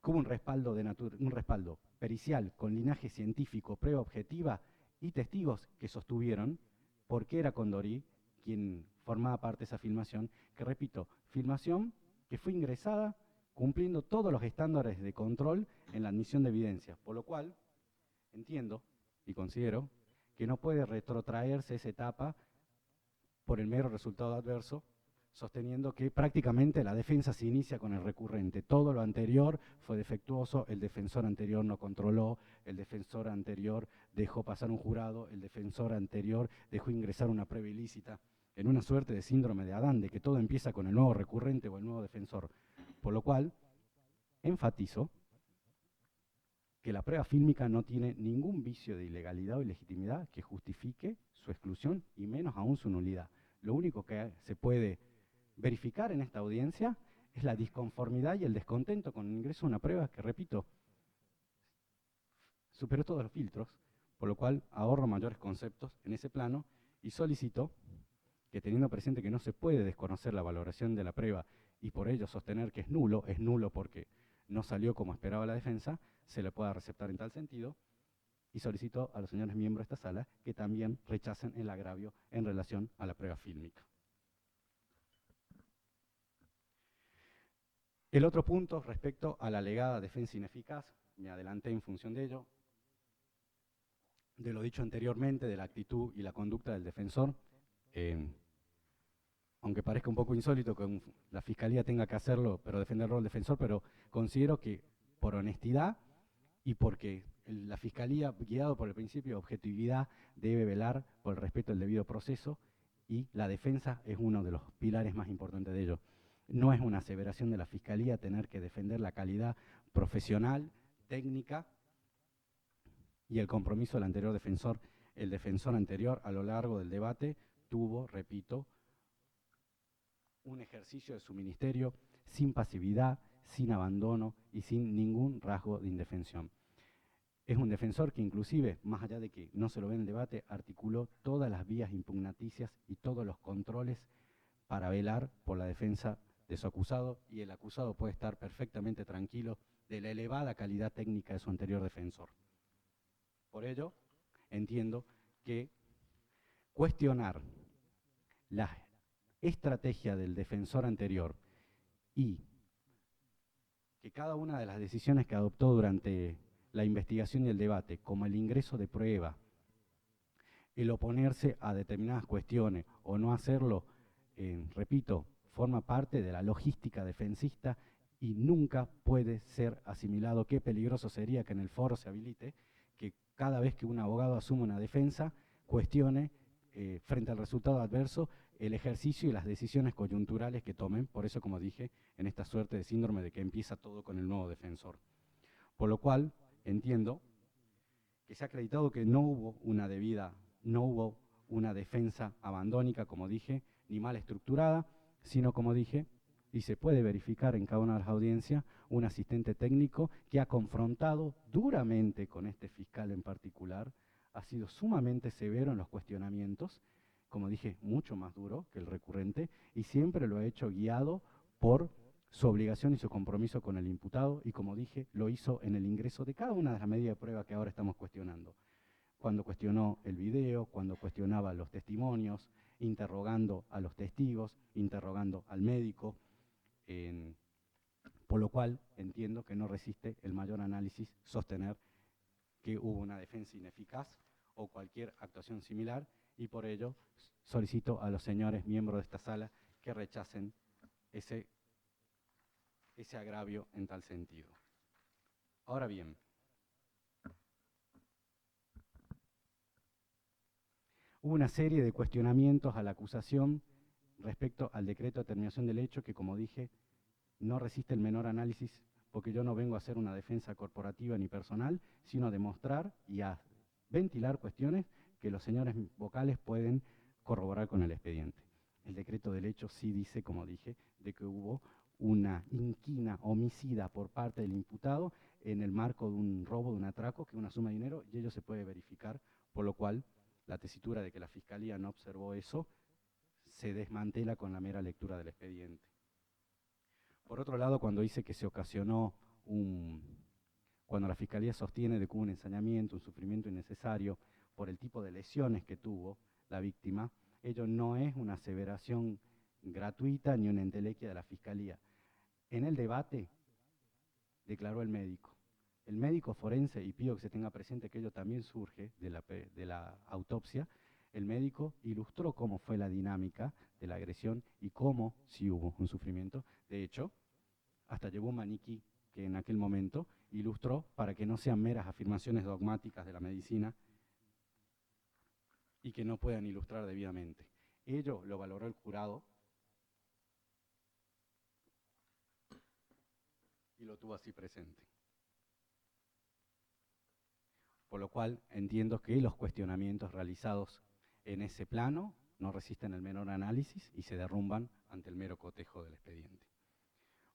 Que hubo un respaldo pericial con linaje científico, prueba objetiva y testigos que sostuvieron por qué era Condorí quien formaba parte de esa filmación, que repito, filmación que fue ingresada cumpliendo todos los estándares de control en la admisión de evidencia, por lo cual entiendo y considero que no puede retrotraerse esa etapa por el mero resultado adverso, sosteniendo que prácticamente la defensa se inicia con el recurrente. Todo lo anterior fue defectuoso, el defensor anterior no controló, el defensor anterior dejó pasar un jurado, el defensor anterior dejó ingresar una prueba ilícita, en una suerte de síndrome de Adán, de que todo empieza con el nuevo recurrente o el nuevo defensor. Por lo cual, enfatizo que la prueba fílmica no tiene ningún vicio de ilegalidad o ilegitimidad que justifique su exclusión y menos aún su nulidad. Lo único que se puede verificar en esta audiencia es la disconformidad y el descontento con el ingreso a una prueba que, repito, superó todos los filtros, por lo cual ahorro mayores conceptos en ese plano y solicito que, teniendo presente que no se puede desconocer la valoración de la prueba y por ello sostener que es nulo porque no salió como esperaba la defensa, se le pueda receptar en tal sentido, y solicito a los señores miembros de esta sala que también rechacen el agravio en relación a la prueba fílmica. El otro punto respecto a la alegada defensa ineficaz, me adelanté en función de ello, de lo dicho anteriormente, de la actitud y la conducta del defensor, aunque parezca un poco insólito que la Fiscalía tenga que hacerlo, pero defenderlo al defensor, pero considero que por honestidad y porque la Fiscalía, guiado por el principio de objetividad, debe velar por el respeto del debido proceso y la defensa es uno de los pilares más importantes de ello. No es una aseveración de la Fiscalía tener que defender la calidad profesional, técnica y el compromiso del anterior defensor. El defensor anterior a lo largo del debate tuvo, repito, un ejercicio de su ministerio sin pasividad, sin abandono y sin ningún rasgo de indefensión. Es un defensor que inclusive, más allá de que no se lo ve en el debate, articuló todas las vías impugnaticias y todos los controles para velar por la defensa de su acusado, y el acusado puede estar perfectamente tranquilo de la elevada calidad técnica de su anterior defensor. Por ello, entiendo que cuestionar la estrategia del defensor anterior y que cada una de las decisiones que adoptó durante la investigación y el debate, como el ingreso de prueba, el oponerse a determinadas cuestiones o no hacerlo, repito, forma parte de la logística defensista y nunca puede ser asimilado. Qué peligroso sería que en el foro se habilite que cada vez que un abogado asume una defensa, cuestione frente al resultado adverso el ejercicio y las decisiones coyunturales que tomen. Por eso, como dije, en esta suerte de síndrome de que empieza todo con el nuevo defensor. Por lo cual, entiendo que se ha acreditado que no hubo una defensa abandónica, como dije, ni mal estructurada, sino, como dije, y se puede verificar en cada una de las audiencias, un asistente técnico que ha confrontado duramente con este fiscal en particular, ha sido sumamente severo en los cuestionamientos, como dije, mucho más duro que el recurrente, y siempre lo ha hecho guiado por su obligación y su compromiso con el imputado, y como dije, lo hizo en el ingreso de cada una de las medidas de prueba que ahora estamos cuestionando. Cuando cuestionó el video, cuando cuestionaba los testimonios, interrogando a los testigos, interrogando al médico, por lo cual entiendo que no resiste el mayor análisis sostener que hubo una defensa ineficaz o cualquier actuación similar, y por ello solicito a los señores miembros de esta sala que rechacen ese agravio en tal sentido. Ahora bien, hubo una serie de cuestionamientos a la acusación respecto al decreto de terminación del hecho que, como dije, no resiste el menor análisis, porque yo no vengo a hacer una defensa corporativa ni personal, sino a demostrar y a ventilar cuestiones que los señores vocales pueden corroborar con el expediente. El decreto del hecho sí dice, como dije, de que hubo una inquina homicida por parte del imputado en el marco de un robo, de un atraco, que es una suma de dinero, y ello se puede verificar, por lo cual la tesitura de que la Fiscalía no observó eso se desmantela con la mera lectura del expediente. Por otro lado, cuando dice que se ocasionó cuando la Fiscalía sostiene de que hubo un ensañamiento, un sufrimiento innecesario por el tipo de lesiones que tuvo la víctima, ello no es una aseveración gratuita ni una entelequia de la Fiscalía. En el debate declaró el médico. El médico forense, y pido que se tenga presente que ello también surge de la autopsia, el médico ilustró cómo fue la dinámica de la agresión y cómo sí hubo un sufrimiento. De hecho, hasta llevó un maniquí que en aquel momento ilustró para que no sean meras afirmaciones dogmáticas de la medicina y que no puedan ilustrar debidamente. Ello lo valoró el jurado y lo tuvo así presente. Por lo cual entiendo que los cuestionamientos realizados en ese plano no resisten el menor análisis y se derrumban ante el mero cotejo del expediente.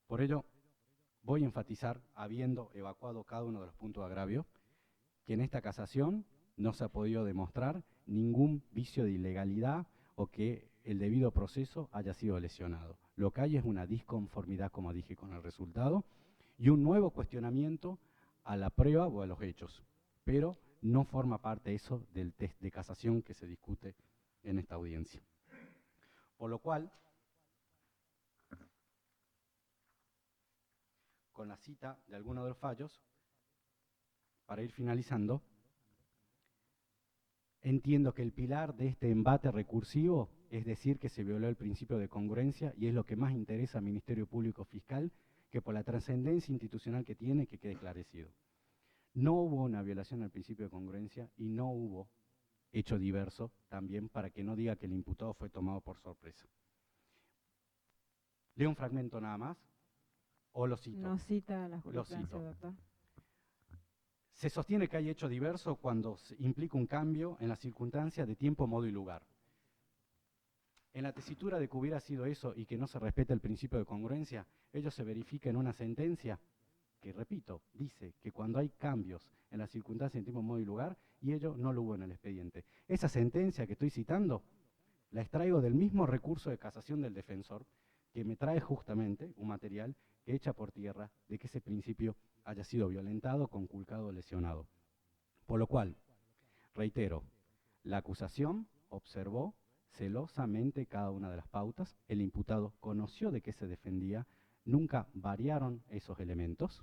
Por ello, voy a enfatizar, habiendo evacuado cada uno de los puntos de agravio, que en esta casación no se ha podido demostrar ningún vicio de ilegalidad o que el debido proceso haya sido lesionado. Lo que hay es una disconformidad, como dije, con el resultado y un nuevo cuestionamiento a la prueba o a los hechos, pero no forma parte eso del test de casación que se discute en esta audiencia. Por lo cual, con la cita de algunos de los fallos, para ir finalizando, entiendo que el pilar de este embate recursivo es decir que se violó el principio de congruencia y es lo que más interesa al Ministerio Público Fiscal, que por la trascendencia institucional que tiene, que quede esclarecido. No hubo una violación al principio de congruencia y no hubo hecho diverso también para que no diga que el imputado fue tomado por sorpresa. Leo un fragmento nada más, o lo cito. No cita la jurisprudencia, doctor. Se sostiene que hay hecho diverso cuando se implica un cambio en las circunstancias de tiempo, modo y lugar. En la tesitura de que hubiera sido eso y que no se respeta el principio de congruencia, ello se verifica en una sentencia que, repito, dice que cuando hay cambios en las circunstancias de tiempo, modo y lugar, y ello no lo hubo en el expediente. Esa sentencia que estoy citando la extraigo del mismo recurso de casación del defensor, que me trae justamente un material que echa por tierra de que ese principio haya sido violentado, conculcado o lesionado. Por lo cual, reitero, la acusación observó celosamente cada una de las pautas, el imputado conoció de qué se defendía, nunca variaron esos elementos.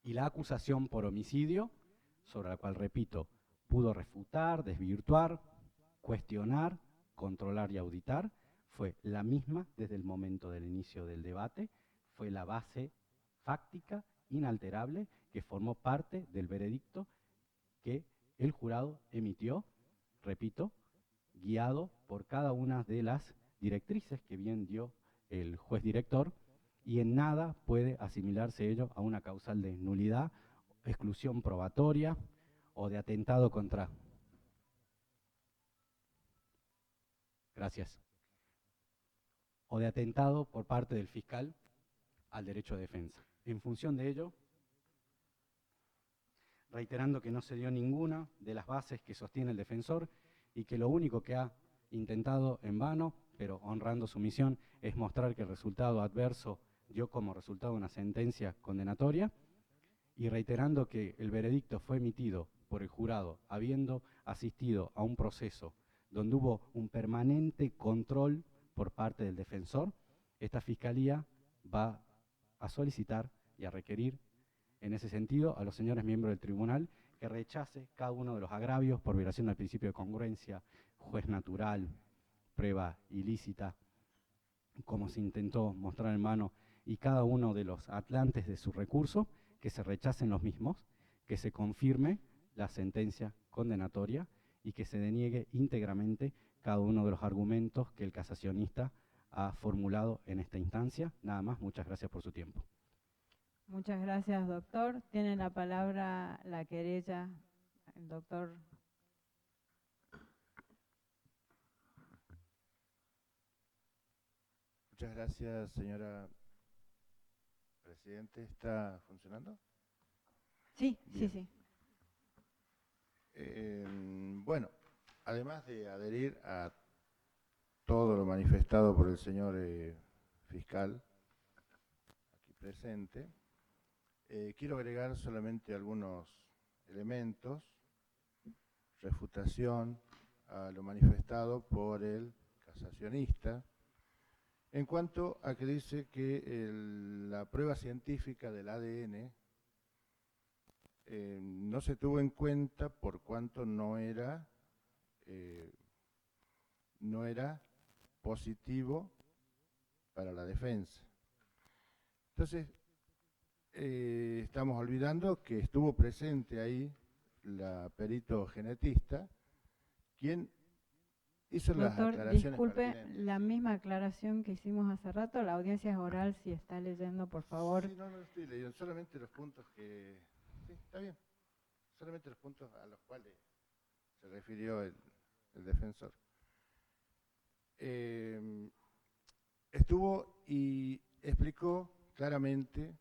Y la acusación por homicidio, sobre la cual, repito, pudo refutar, desvirtuar, cuestionar, controlar y auditar, fue la misma desde el momento del inicio del debate, fue la base fáctica, inalterable, que formó parte del veredicto que el jurado emitió, repito, guiado por cada una de las directrices que bien dio el juez director, y en nada puede asimilarse ello a una causal de nulidad, exclusión probatoria o de atentado contra. Gracias. O de atentado por parte del fiscal al derecho de defensa. En función de ello, reiterando que no se dio ninguna de las bases que sostiene el defensor y que lo único que ha intentado en vano, pero honrando su misión, es mostrar que el resultado adverso dio como resultado una sentencia condenatoria, y reiterando que el veredicto fue emitido por el jurado habiendo asistido a un proceso donde hubo un permanente control por parte del defensor, esta Fiscalía va a solicitar y a requerir en ese sentido a los señores miembros del tribunal que rechace cada uno de los agravios por violación del principio de congruencia, juez natural, prueba ilícita, como se intentó mostrar en mano, y cada uno de los atlantes de su recurso, que se rechacen los mismos, que se confirme la sentencia condenatoria y que se deniegue íntegramente cada uno de los argumentos que el casacionista ha formulado en esta instancia. Nada más, muchas gracias por su tiempo. Muchas gracias, doctor. Tiene la palabra la querella, el doctor. Muchas gracias, señora Presidente. ¿Está funcionando? Sí, Bien. sí. Bueno, además de adherir a todo lo manifestado por el señor fiscal aquí presente, quiero agregar solamente algunos elementos, refutación a lo manifestado por el casacionista, en cuanto a que dice que la prueba científica del ADN no se tuvo en cuenta por cuanto no era positivo para la defensa. Entonces, estamos olvidando que estuvo presente ahí la perito genetista, quien hizo las Doctor, aclaraciones disculpe, pertinentes. la misma aclaración que hicimos hace rato, la audiencia es oral, si está leyendo, por favor. Sí, no estoy leyendo, solamente los puntos que... Sí, está bien. Solamente los puntos a los cuales se refirió el defensor. Estuvo y explicó claramente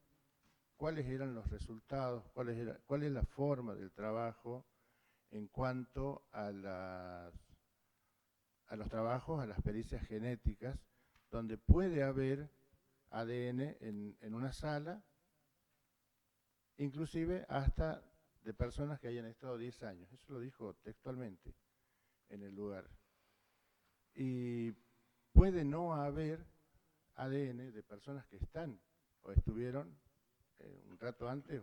cuáles eran los resultados, cuál es la forma del trabajo en cuanto a los trabajos, a las pericias genéticas, donde puede haber ADN en una sala, inclusive hasta de personas que hayan estado 10 años. Eso lo dijo textualmente en el lugar. Y puede no haber ADN de personas que están o estuvieron un rato antes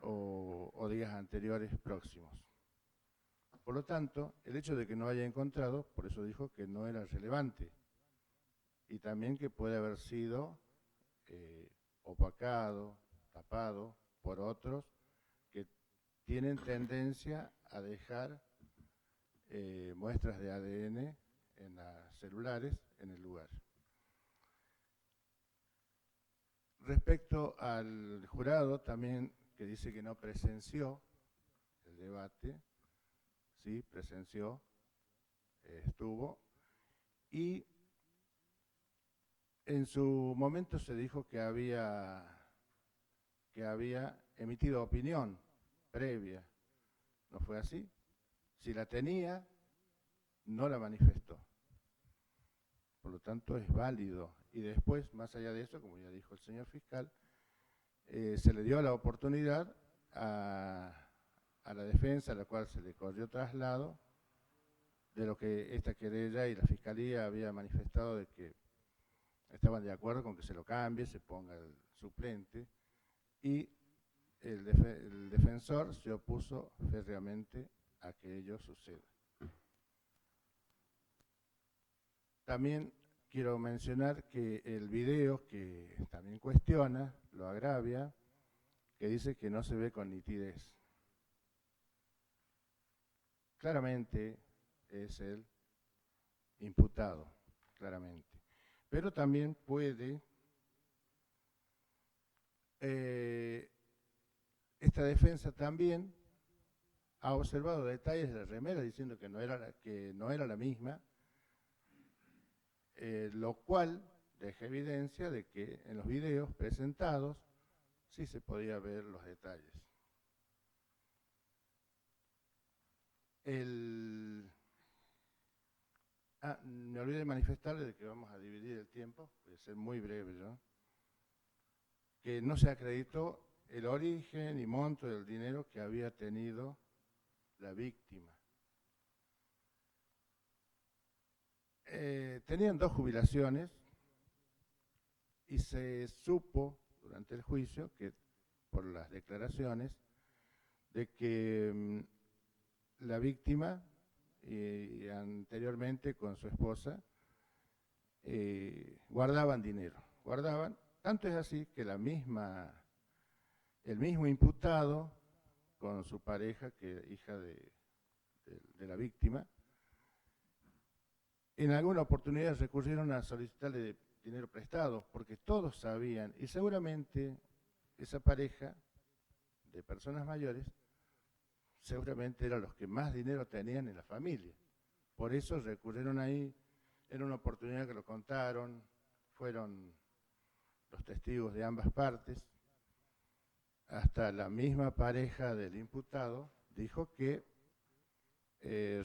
o días anteriores próximos. Por lo tanto, el hecho de que no haya encontrado, por eso dijo que no era relevante, y también que puede haber sido opacado, tapado por otros que tienen tendencia a dejar muestras de ADN en las celulares en el lugar. Respecto al jurado, también que dice que no presenció el debate, sí, presenció, estuvo, y en su momento se dijo que había emitido opinión previa. ¿No fue así? Si la tenía, no la manifestó. Por lo tanto, es válido. Y después, más allá de eso, como ya dijo el señor fiscal, se le dio la oportunidad a la defensa, a la cual se le corrió traslado, de lo que esta querella y la fiscalía había manifestado de que estaban de acuerdo con que se lo cambie, se ponga el suplente, y el defensor se opuso férreamente a que ello suceda. También quiero mencionar que el video que también cuestiona, lo agravia, que dice que no se ve con nitidez. Claramente es el imputado, claramente. Pero también puede esta defensa también ha observado detalles de la remera diciendo que no era la misma, lo cual deja evidencia de que en los videos presentados sí se podía ver los detalles. Me olvidé de manifestarle de que vamos a dividir el tiempo, voy a ser muy breve yo, que no se acreditó el origen y monto del dinero que había tenido la víctima. Tenían 2 jubilaciones y se supo durante el juicio, que por las declaraciones, de que la víctima y anteriormente con su esposa guardaban dinero. Guardaban, tanto es así que el mismo imputado con su pareja, que hija de la víctima, en alguna oportunidad recurrieron a solicitarle dinero prestado, porque todos sabían, y seguramente esa pareja de personas mayores, seguramente eran los que más dinero tenían en la familia. Por eso recurrieron ahí, era una oportunidad que lo contaron, fueron los testigos de ambas partes, hasta la misma pareja del imputado dijo que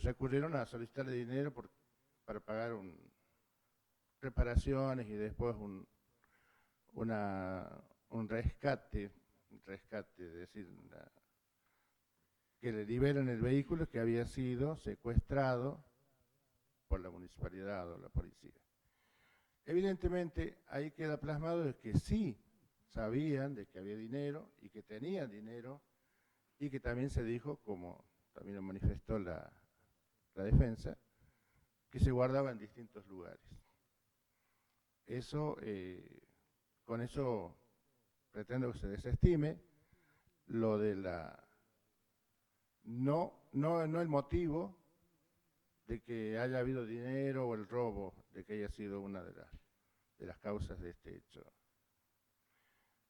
recurrieron a solicitarle dinero para pagar reparaciones y después un rescate, es decir, que le liberen el vehículo que había sido secuestrado por la municipalidad o la policía. Evidentemente, ahí queda plasmado de que sí sabían de que había dinero y que tenían dinero, y que también se dijo, como también lo manifestó la defensa, que se guardaba en distintos lugares. Eso, con eso pretendo que se desestime lo de no el motivo de que haya habido dinero o el robo, de que haya sido una de las causas de este hecho.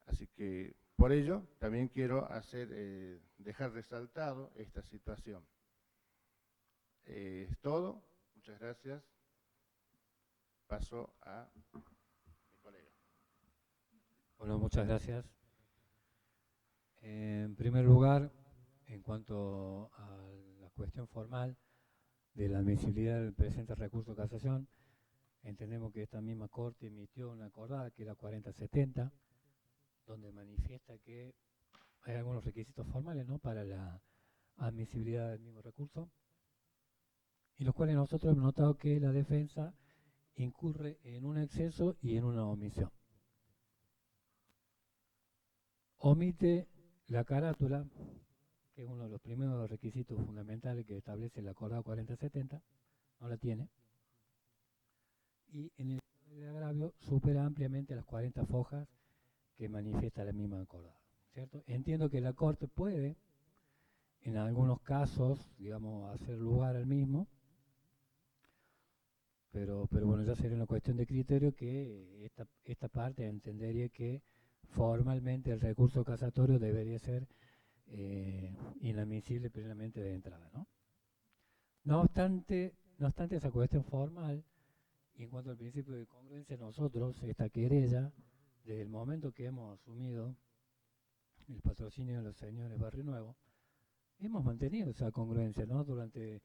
Así que por ello también quiero dejar resaltado esta situación. Es todo, muchas gracias. Paso a mi colega. Bueno, muchas gracias. En primer lugar, en cuanto a la cuestión formal de la admisibilidad del presente recurso de casación, entendemos que esta misma Corte emitió una acordada que era 4070, donde manifiesta que hay algunos requisitos formales, ¿no?, para la admisibilidad del mismo recurso, y los cuales nosotros hemos notado que la defensa incurre en un exceso y en una omisión. Omite la carátula, que es uno de los primeros requisitos fundamentales que establece el acordado 4070, no la tiene, y en el de agravio supera ampliamente las 40 fojas que manifiesta la misma acordada, ¿cierto? Entiendo que la Corte puede, en algunos casos, digamos, hacer lugar al mismo, pero bueno, ya sería una cuestión de criterio que esta parte entendería que formalmente el recurso casatorio debería ser inadmisible plenamente de entrada, ¿no? No obstante esa cuestión formal, y en cuanto al principio de congruencia, nosotros, esta querella, desde el momento que hemos asumido el patrocinio de los señores Barrio Nuevo, hemos mantenido esa congruencia, ¿no?, durante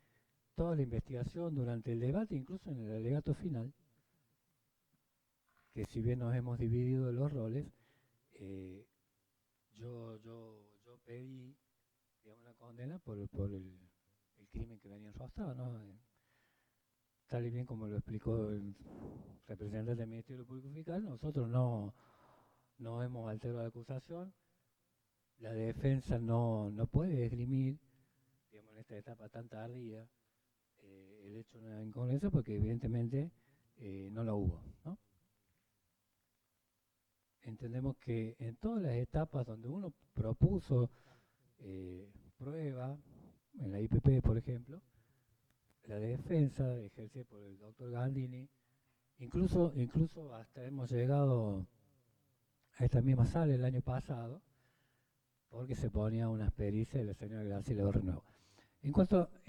toda la investigación, durante el debate, incluso en el alegato final, que si bien nos hemos dividido los roles, yo pedí, digamos, la condena por el crimen que venía enrostado, ¿no? Tal y bien como lo explicó el representante del Ministerio Público Fiscal, nosotros no hemos alterado la acusación. La defensa no puede esgrimir, digamos, en esta etapa tan tardía, el hecho de una incongruencia, porque evidentemente no la hubo, ¿no? Entendemos que en todas las etapas donde uno propuso prueba, en la IPP, por ejemplo, la defensa ejercida por el doctor Gandini, incluso hasta hemos llegado a esta misma sala el año pasado, porque se ponía unas pericias de la señora Graciela Barrio Nuevo. En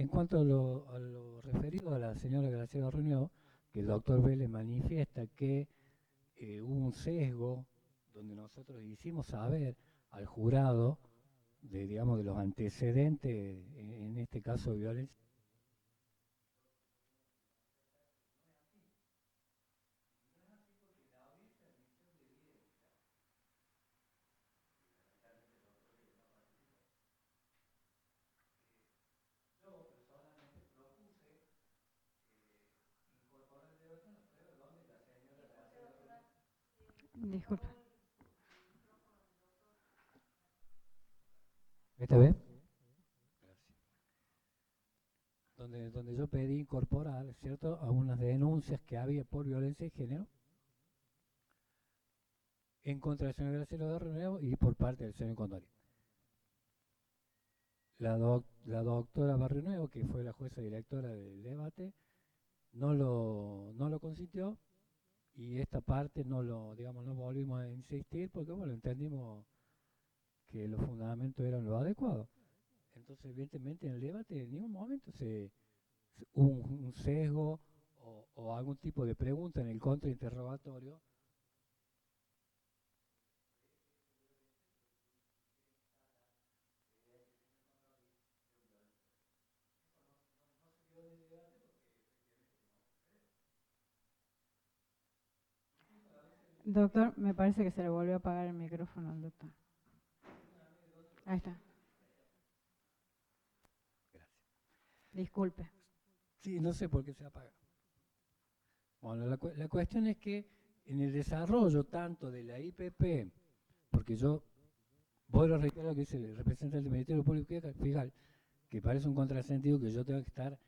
cuanto a lo referido a la señora Graciela Barrio Nuevo, que el doctor Vélez manifiesta que hubo un sesgo donde nosotros hicimos saber al jurado de los antecedentes, en este caso de violencia. Disculpe. ¿Esta vez? Gracias. donde yo pedí incorporar, ¿cierto?, a unas denuncias que había por violencia de género en contra del señor Graciela Barrio Nuevo y por parte del señor Condori. La doctora Barrio Nuevo, que fue la jueza directora del debate, no lo consintió, y esta parte no volvimos a insistir porque, bueno, entendimos que los fundamentos eran lo adecuado. Entonces, evidentemente, en el debate en ningún momento hubo un sesgo o algún tipo de pregunta en el contrainterrogatorio. Doctor, me parece que se le volvió a apagar el micrófono al doctor. Ahí está. Gracias. Disculpe. Sí, no sé por qué se apaga. Bueno, la cuestión es que en el desarrollo tanto de la IPP, porque yo voy a reiterar lo que dice el representante del Ministerio Público Fiscal, que parece un contrasentido que yo tenga que estar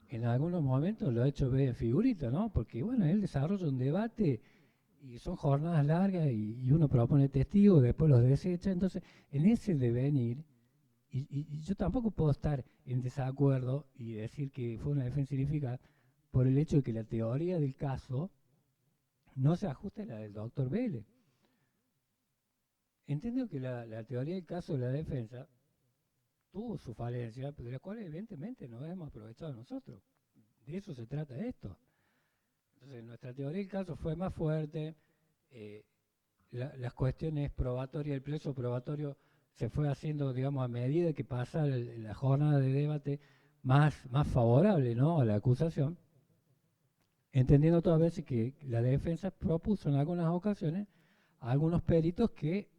en algunos momentos lo ha hecho ver en figurita, ¿no? Porque, bueno, él desarrolla un debate y son jornadas largas y uno propone testigos, después los desecha. Entonces, en ese devenir, y yo tampoco puedo estar en desacuerdo y decir que fue una defensa ineficaz por el hecho de que la teoría del caso no se ajusta a la del doctor Vélez. Entiendo que la teoría del caso de la defensa tuvo su falencia, de la cual evidentemente no hemos aprovechado nosotros. De eso se trata esto. Entonces, nuestra teoría del caso fue más fuerte, las cuestiones probatorias, el plazo probatorio se fue haciendo, digamos, a medida que pasa la jornada de debate más favorable, ¿no?, a la acusación, entendiendo todas veces que la defensa propuso en algunas ocasiones a algunos peritos que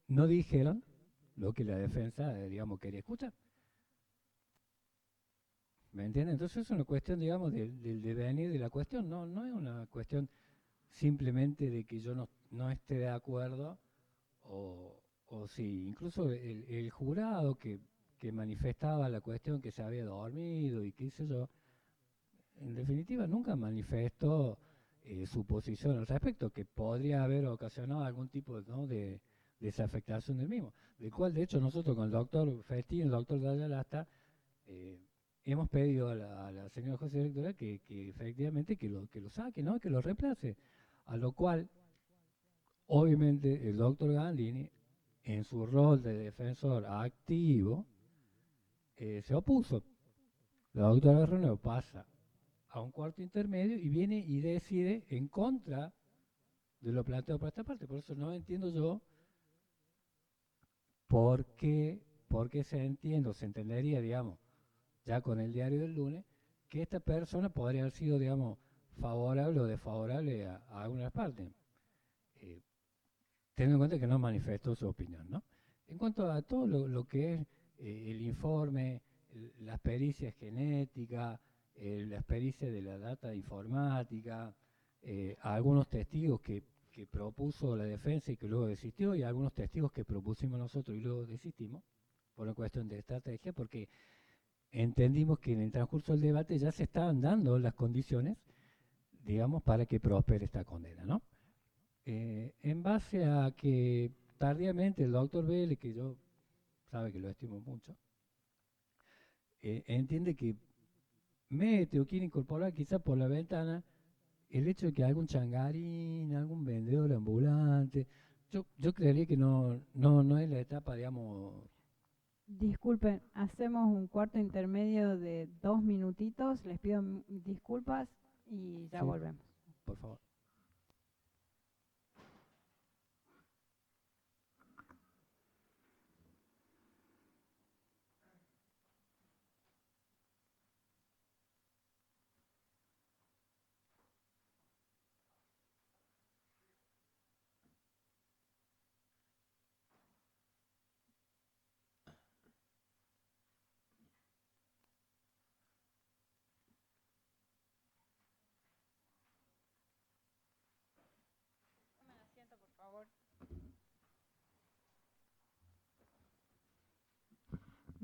no dijeron lo que la defensa, digamos, quería escuchar. ¿Me entienden? Entonces es una cuestión, digamos, del devenir de la cuestión, no es una cuestión simplemente de que yo no esté de acuerdo o sí. Incluso el jurado que manifestaba la cuestión que se había dormido y qué sé yo, en definitiva nunca manifestó su posición al respecto, que podría haber ocasionado algún tipo, ¿no?, de desafectación del mismo, del cual de hecho nosotros con el doctor Festín, el doctor Dayala hasta hemos pedido a la señora jueza directora que efectivamente que lo saque, ¿no?, que lo reemplace, a lo cual obviamente el doctor Gandini, en su rol de defensor activo, se opuso. La doctora Reneo pasa a un cuarto intermedio y viene y decide en contra de lo planteado por esta parte. Por eso no entiendo yo por qué se entendería, digamos, ya con el diario del lunes, que esta persona podría haber sido, digamos, favorable o desfavorable a algunas partes, teniendo en cuenta que no manifestó su opinión, ¿no? En cuanto a todo lo que es el informe, las pericias genéticas, las pericias de la data informática, algunos testigos que propuso la defensa y que luego desistió, y algunos testigos que propusimos nosotros y luego desistimos, por una cuestión de estrategia, porque entendimos que en el transcurso del debate ya se estaban dando las condiciones, digamos, para que prospere esta condena, ¿no? En base a que tardíamente el doctor Vélez, que yo sabe que lo estimo mucho, entiende que mete o quiere incorporar quizás por la ventana el hecho de que algún changarín, algún vendedor ambulante, yo creería que no es la etapa, digamos. Disculpen, hacemos un cuarto intermedio de 2 minutitos, les pido disculpas y ya Sí, volvemos. por favor.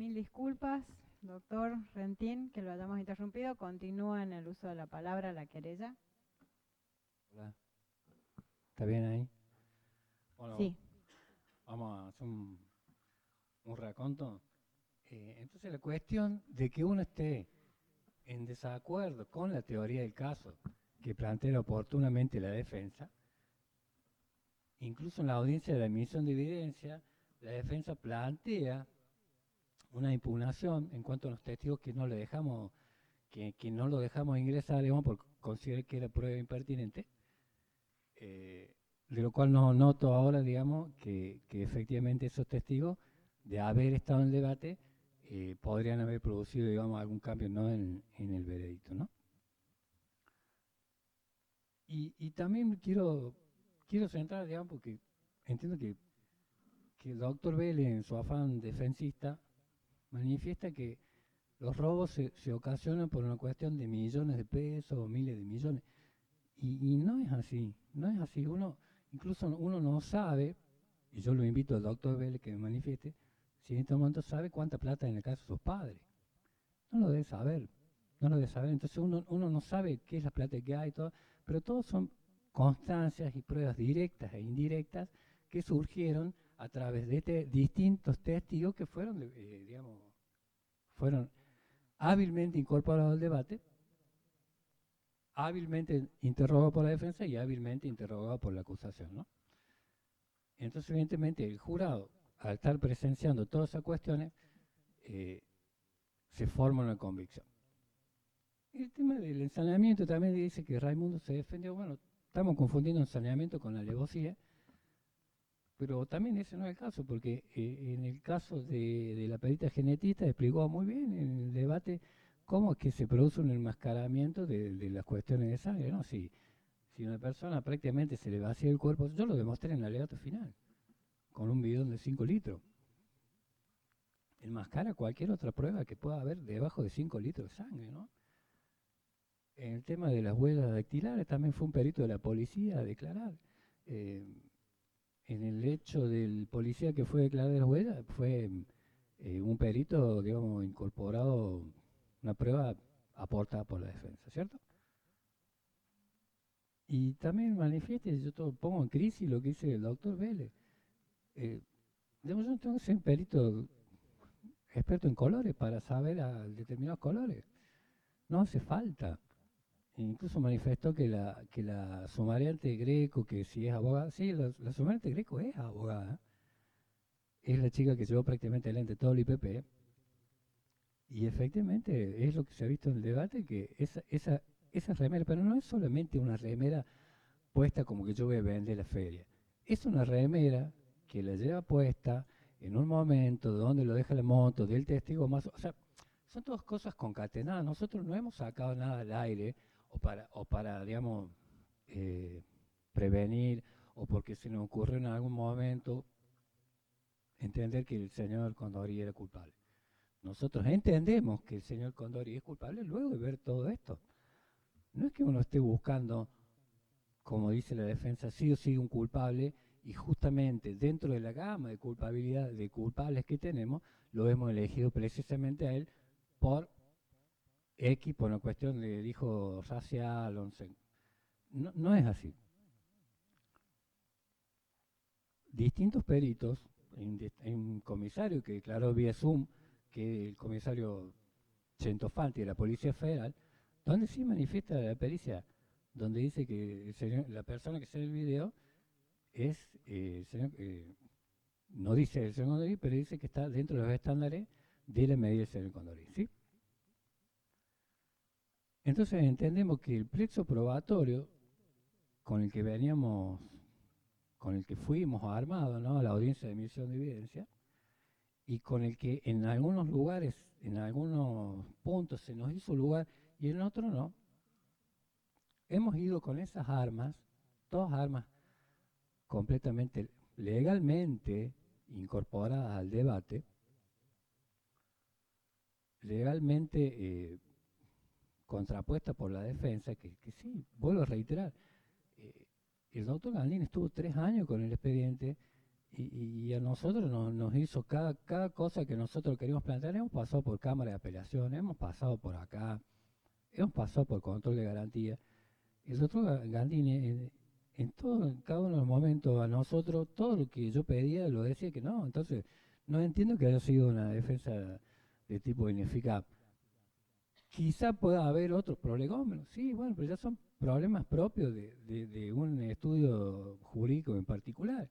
Mil disculpas, doctor Rentín, que lo hayamos interrumpido. Continúa en el uso de la palabra la querella. Hola. ¿Está bien ahí? Bueno, Sí. vamos a hacer un raconto. Entonces la cuestión de que uno esté en desacuerdo con la teoría del caso que plantea oportunamente la defensa, incluso en la audiencia de la emisión de evidencia, la defensa plantea una impugnación en cuanto a los testigos que no le dejamos, que no lo dejamos ingresar, digamos, por considerar que era prueba impertinente, de lo cual no noto ahora, digamos, que efectivamente esos testigos, de haber estado en el debate, podrían haber producido, digamos, algún cambio, ¿no?, en el veredicto, ¿no? Y también quiero centrar, digamos, porque entiendo que el doctor Vélez, en su afán defensista, manifiesta que los robos se ocasionan por una cuestión de millones de pesos o miles de millones. Y no es así, no es así. Incluso uno no sabe, y yo lo invito al doctor Vélez que me manifieste, si en este momento sabe cuánta plata hay en la casa de sus padres. No lo debe saber, no lo debe saber. Entonces uno no sabe qué es la plata que hay y todo, pero todos son constancias y pruebas directas e indirectas que surgieron a través de distintos testigos que fueron, digamos, fueron hábilmente incorporados al debate, hábilmente interrogados por la defensa y hábilmente interrogados por la acusación, ¿no? Entonces, evidentemente, el jurado, al estar presenciando todas esas cuestiones, se forma una convicción. El tema del ensañamiento también dice que Raimundo se defendió. Bueno, estamos confundiendo ensañamiento con alevosía, pero también ese no es el caso, porque en el caso de la perita genetista explicó muy bien en el debate cómo es que se produce un enmascaramiento de las cuestiones de sangre, ¿no? Si una persona prácticamente se le vacía el cuerpo, yo lo demostré en el alegato final, con un bidón de 5 litros. Enmascara cualquier otra prueba que pueda haber debajo de 5 litros de sangre, ¿no? En el tema de las huellas dactilares también fue un perito de la policía a declarar. En el hecho del policía que fue a declarar de las huellas, fue un perito, digamos, incorporado, una prueba aportada por la defensa, ¿cierto? Y también manifieste, yo pongo en crisis lo que dice el doctor Vélez. Digamos, yo no tengo que ser un perito experto en colores para saber a determinados colores. No hace falta. Incluso manifestó que la sumariante Greco, que si es abogada, sí, la sumariante Greco es abogada. Es la chica que llevó prácticamente adelante todo el IPP. Y efectivamente es lo que se ha visto en el debate, que esa remera, pero no es solamente una remera puesta como que yo voy a vender la feria. Es una remera que la lleva puesta en un momento donde lo deja la moto, del testigo más. O sea, son todas cosas concatenadas. Nosotros no hemos sacado nada al aire o para digamos, prevenir o porque se nos ocurrió en algún momento entender que el señor Condori era culpable. Nosotros entendemos que el señor Condori es culpable luego de ver todo esto. No es que uno esté buscando, como dice la defensa, sí o sí un culpable, y justamente dentro de la gama de culpabilidad de culpables que tenemos, lo hemos elegido precisamente a él por X, por una cuestión de dijo racial, no es así. Distintos peritos, hay un comisario que declaró vía Zoom, que el comisario Centofanti de la Policía Federal, donde sí manifiesta la pericia, donde dice que la persona que sale el video es el señor, no dice el señor Condori, pero dice que está dentro de los estándares de la medida del señor Condori, ¿sí? Entonces entendemos que el plexo probatorio con el que veníamos, con el que fuimos armados, ¿no?, a la audiencia de emisión de evidencia, y con el que en algunos lugares, en algunos puntos se nos hizo lugar y en otros no, hemos ido con esas armas, todas armas completamente legalmente incorporadas al debate, legalmente contrapuesta por la defensa, que sí, vuelvo a reiterar, el doctor Gandini estuvo 3 años con el expediente y nosotros nos hizo cada cosa que nosotros queríamos plantear. Hemos pasado por Cámara de Apelación, hemos pasado por acá, hemos pasado por control de garantía. El doctor Gandini, en cada uno de los momentos, a nosotros, todo lo que yo pedía lo decía que no. Entonces, no entiendo que haya sido una defensa de tipo ineficaz. Quizá pueda haber otros prolegómenos, sí, bueno, pero ya son problemas propios de un estudio jurídico en particular.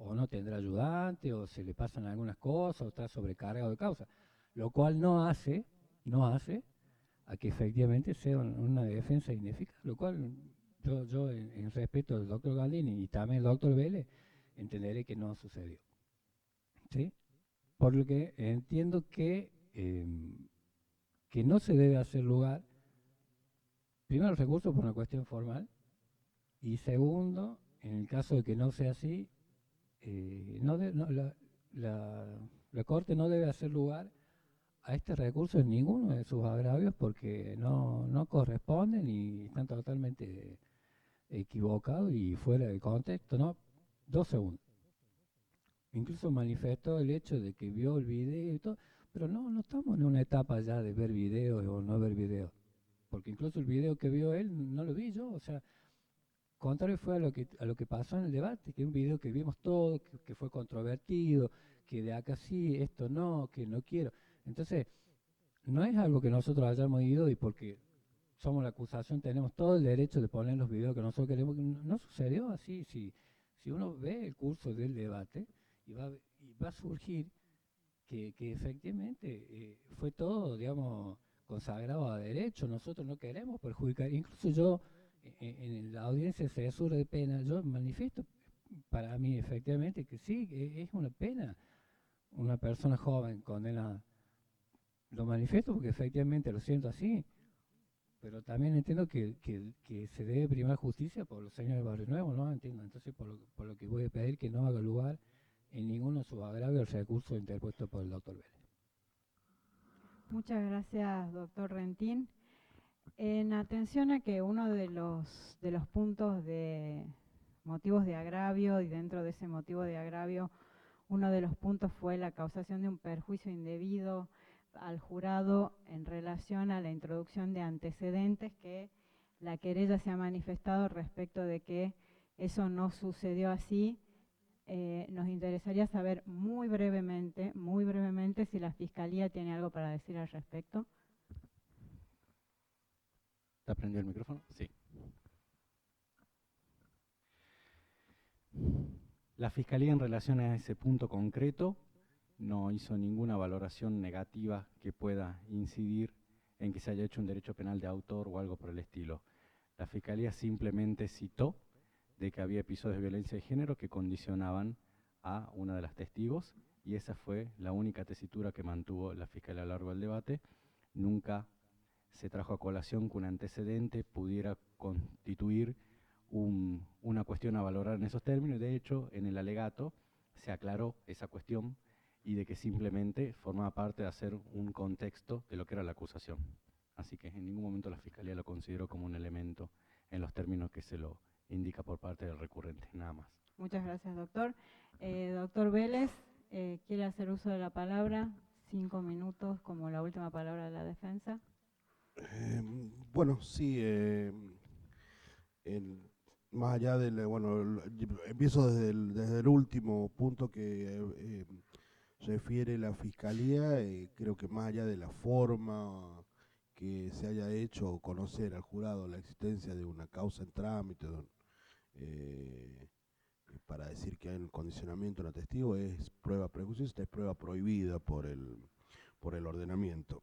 O no tendrá ayudante, o se le pasan algunas cosas, o está sobrecargado de causa. Lo cual no hace a que efectivamente sea una defensa ineficaz, lo cual yo en respeto del doctor Gandini y también el doctor Vélez, entenderé que no sucedió. ¿Sí? Por lo que entiendo que no se debe hacer lugar, primero, el recurso por una cuestión formal, y segundo, en el caso de que no sea así, la Corte no debe hacer lugar a este recurso en ninguno de sus agravios porque no corresponden y están totalmente equivocados y fuera de contexto, ¿no? 2 segundos. Incluso manifestó el hecho de que vio el video y todo, pero no estamos en una etapa ya de ver videos o no ver videos, porque incluso el video que vio él no lo vi yo, o sea, contrario fue a lo que pasó en el debate, que es un video que vimos todos, que fue controvertido, que de acá sí, esto no, que no quiero. Entonces, no es algo que nosotros hayamos ido y porque somos la acusación tenemos todo el derecho de poner los videos que nosotros queremos. No sucedió así. Si uno ve el curso del debate y va a surgir que efectivamente fue todo, digamos, consagrado a derecho. Nosotros no queremos perjudicar. Incluso yo, en la audiencia de cesura de pena, yo manifiesto para mí efectivamente que sí, es una pena una persona joven condenada. Lo manifiesto porque efectivamente lo siento así, pero también entiendo que se debe primar justicia por los señores de Barrio Nuevo, ¿no? Entiendo. Entonces, por lo que voy a pedir que no haga lugar en ninguno de sus agravios el recurso interpuesto por el doctor Vélez. Muchas gracias, doctor Rentín. En atención a que uno de los puntos de motivos de agravio, y dentro de ese motivo de agravio, uno de los puntos fue la causación de un perjuicio indebido al jurado en relación a la introducción de antecedentes, que la querella se ha manifestado respecto de que eso no sucedió así. Nos interesaría saber muy brevemente, si la Fiscalía tiene algo para decir al respecto. ¿Está prendido el micrófono? Sí. La Fiscalía en relación a ese punto concreto no hizo ninguna valoración negativa que pueda incidir en que se haya hecho un derecho penal de autor o algo por el estilo. La Fiscalía simplemente citó de que había episodios de violencia de género que condicionaban a una de las testigos, y esa fue la única tesitura que mantuvo la Fiscalía a lo largo del debate. Nunca se trajo a colación que un antecedente pudiera constituir una cuestión a valorar en esos términos, y de hecho en el alegato se aclaró esa cuestión y de que simplemente formaba parte de hacer un contexto de lo que era la acusación. Así que en ningún momento la Fiscalía lo consideró como un elemento en los términos que se lo indica por parte del recurrente, nada más. Muchas gracias, doctor. Doctor Vélez, ¿quiere hacer uso de la palabra? 5 minutos como la última palabra de la defensa. Bueno, sí, más allá del, empiezo desde el último punto que refiere la Fiscalía. Creo que más allá de la forma que se haya hecho conocer al jurado la existencia de una causa en trámite, para decir que hay un condicionamiento en el testigo, es prueba prejuiciosa, es prueba prohibida por el ordenamiento.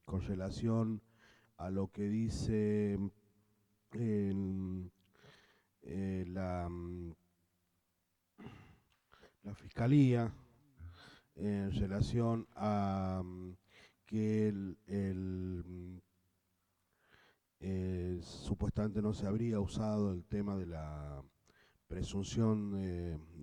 Con relación a lo que dice la Fiscalía en relación a que supuestamente no se habría usado el tema de la presunción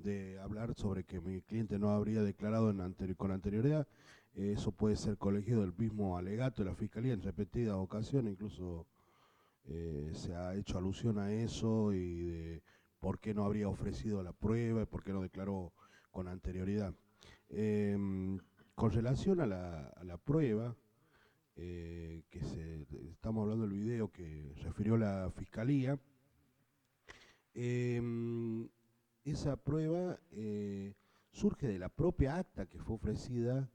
de hablar sobre que mi cliente no habría declarado con anterioridad. Eso puede ser colegiado del mismo alegato de la Fiscalía en repetidas ocasiones, incluso se ha hecho alusión a eso y de por qué no habría ofrecido la prueba y por qué no declaró con anterioridad. Con relación a la prueba, estamos hablando del video que refirió la Fiscalía, esa prueba surge de la propia acta que fue ofrecida,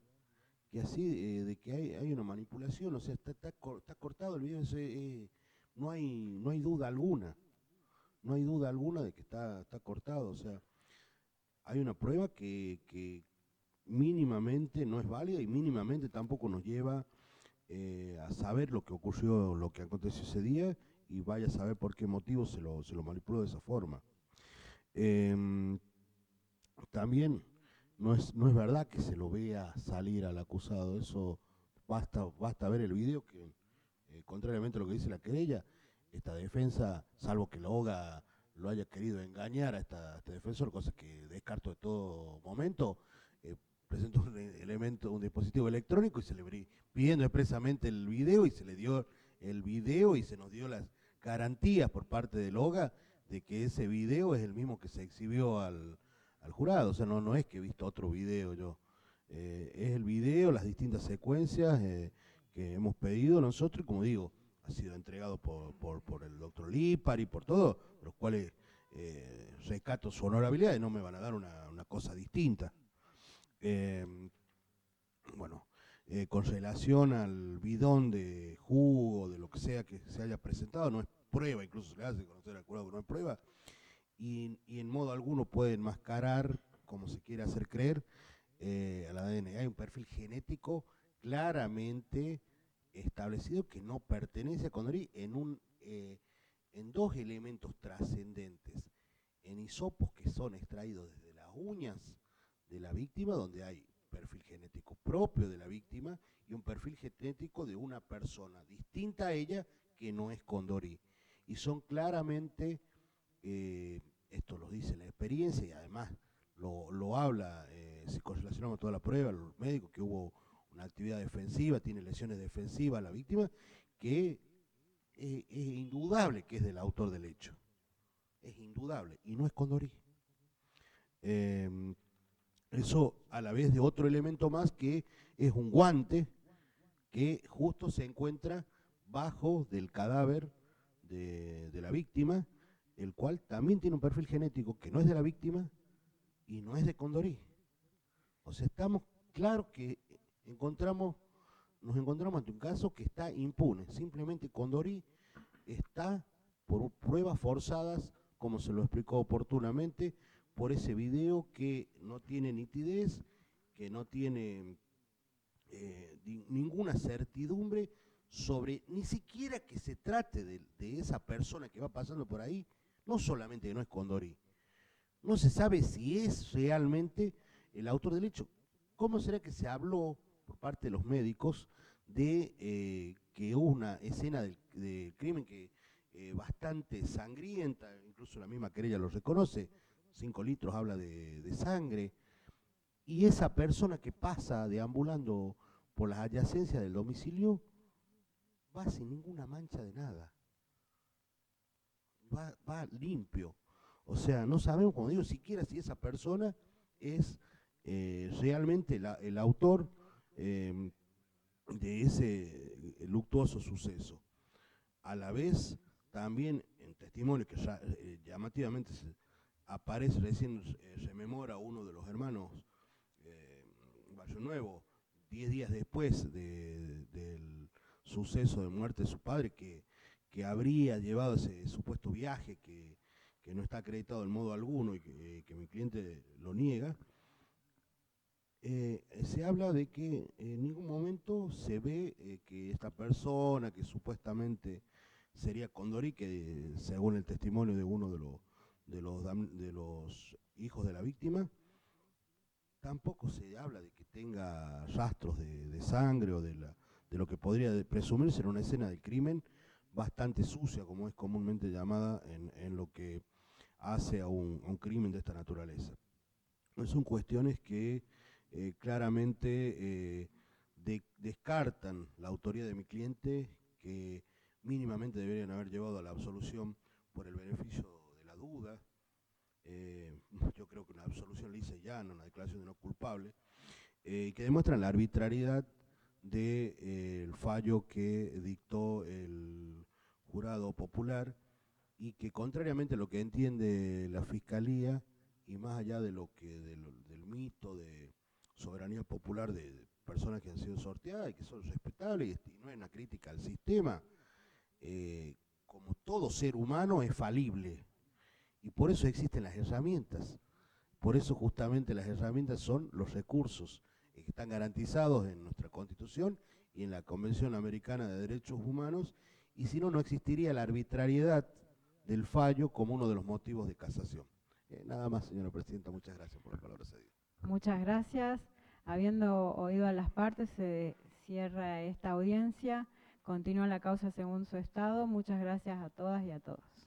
que así de que hay una manipulación, o sea, está cortado el video, no hay duda alguna, no hay duda alguna de que está cortado, o sea, hay una prueba que mínimamente no es válida y mínimamente tampoco nos lleva a saber lo que ocurrió, lo que aconteció ese día, y vaya a saber por qué motivo se lo manipuló de esa forma. También no es verdad que se lo vea salir al acusado, eso basta ver el video que, contrariamente a lo que dice la querella, esta defensa, salvo que la OGA lo haya querido engañar a este defensor, cosa que descarto de todo momento, presentó un dispositivo electrónico y se le pidiendo expresamente el video, y se le dio el video y se nos dio las garantías por parte del OGA de que ese video es el mismo que se exhibió al jurado. O sea, no es que he visto otro video yo. Es el video, las distintas secuencias que hemos pedido nosotros, y como digo, ha sido entregado por el doctor Lipari, por todos, los cuales rescato su honorabilidad y no me van a dar una cosa distinta. Bueno, con relación al bidón de jugo, de lo que sea que se haya presentado, no es prueba, incluso se le hace conocer al jurado que no es prueba, y en modo alguno puede enmascarar, como se quiere hacer creer, al ADN. Hay un perfil genético claramente establecido que no pertenece a Condori en dos elementos trascendentes, en hisopos que son extraídos desde las uñas de la víctima, donde hay perfil genético propio de la víctima y un perfil genético de una persona distinta a ella que no es Condori. Y son claramente, esto lo dice la experiencia y además lo habla, si correlacionamos toda la prueba, los médicos, que hubo una actividad defensiva, tiene lesiones defensivas la víctima, que es indudable que es del autor del hecho. Es indudable, y no es Condori. Eso a la vez de otro elemento más, que es un guante que justo se encuentra bajo del cadáver de la víctima, el cual también tiene un perfil genético que no es de la víctima y no es de Condori. O sea, estamos claros que nos encontramos ante un caso que está impune. Simplemente Condori está por pruebas forzadas, como se lo explicó oportunamente, por ese video que no tiene nitidez, que no tiene ninguna certidumbre sobre ni siquiera que se trate de esa persona que va pasando por ahí, no solamente que no es Condori, no se sabe si es realmente el autor del hecho. ¿Cómo será que se habló por parte de los médicos de que hubo una escena del crimen que bastante sangrienta, incluso la misma querella lo reconoce, 5 litros habla de sangre, y esa persona que pasa deambulando por las adyacencias del domicilio va sin ninguna mancha de nada, va limpio? O sea, no sabemos, como digo, siquiera si esa persona es realmente el autor de ese luctuoso suceso. A la vez, también en testimonio que llamativamente aparece, recién rememora uno de los hermanos Barrio Nuevo, 10 días después del suceso de muerte de su padre, que habría llevado ese supuesto viaje que no está acreditado en modo alguno y que mi cliente lo niega. Se habla de que en ningún momento se ve que esta persona que supuestamente sería Condori, que según el testimonio de uno de los hijos de la víctima, tampoco se habla de que tenga rastros de sangre o de lo que podría presumirse en una escena del crimen bastante sucia, como es comúnmente llamada en lo que hace a un crimen de esta naturaleza. Son cuestiones que claramente descartan la autoría de mi cliente, que mínimamente deberían haber llevado a la absolución por el beneficio de la duda. Yo creo que una absolución lisa y castellano, una declaración de no culpable, que demuestran la arbitrariedad del fallo que dictó el jurado popular y que, contrariamente a lo que entiende la Fiscalía, y más allá de del mito de soberanía popular de personas que han sido sorteadas y que son respetables, y no es una crítica al sistema, como todo ser humano es falible, y por eso existen las herramientas. Por eso justamente las herramientas son los recursos que están garantizados en nuestra Constitución y en la Convención Americana de Derechos Humanos, y si no, no existiría la arbitrariedad del fallo como uno de los motivos de casación. Nada más, señora presidenta, muchas gracias por la palabra cedida. Muchas gracias. Habiendo oído a las partes, se cierra esta audiencia. Continúa la causa según su estado. Muchas gracias a todas y a todos.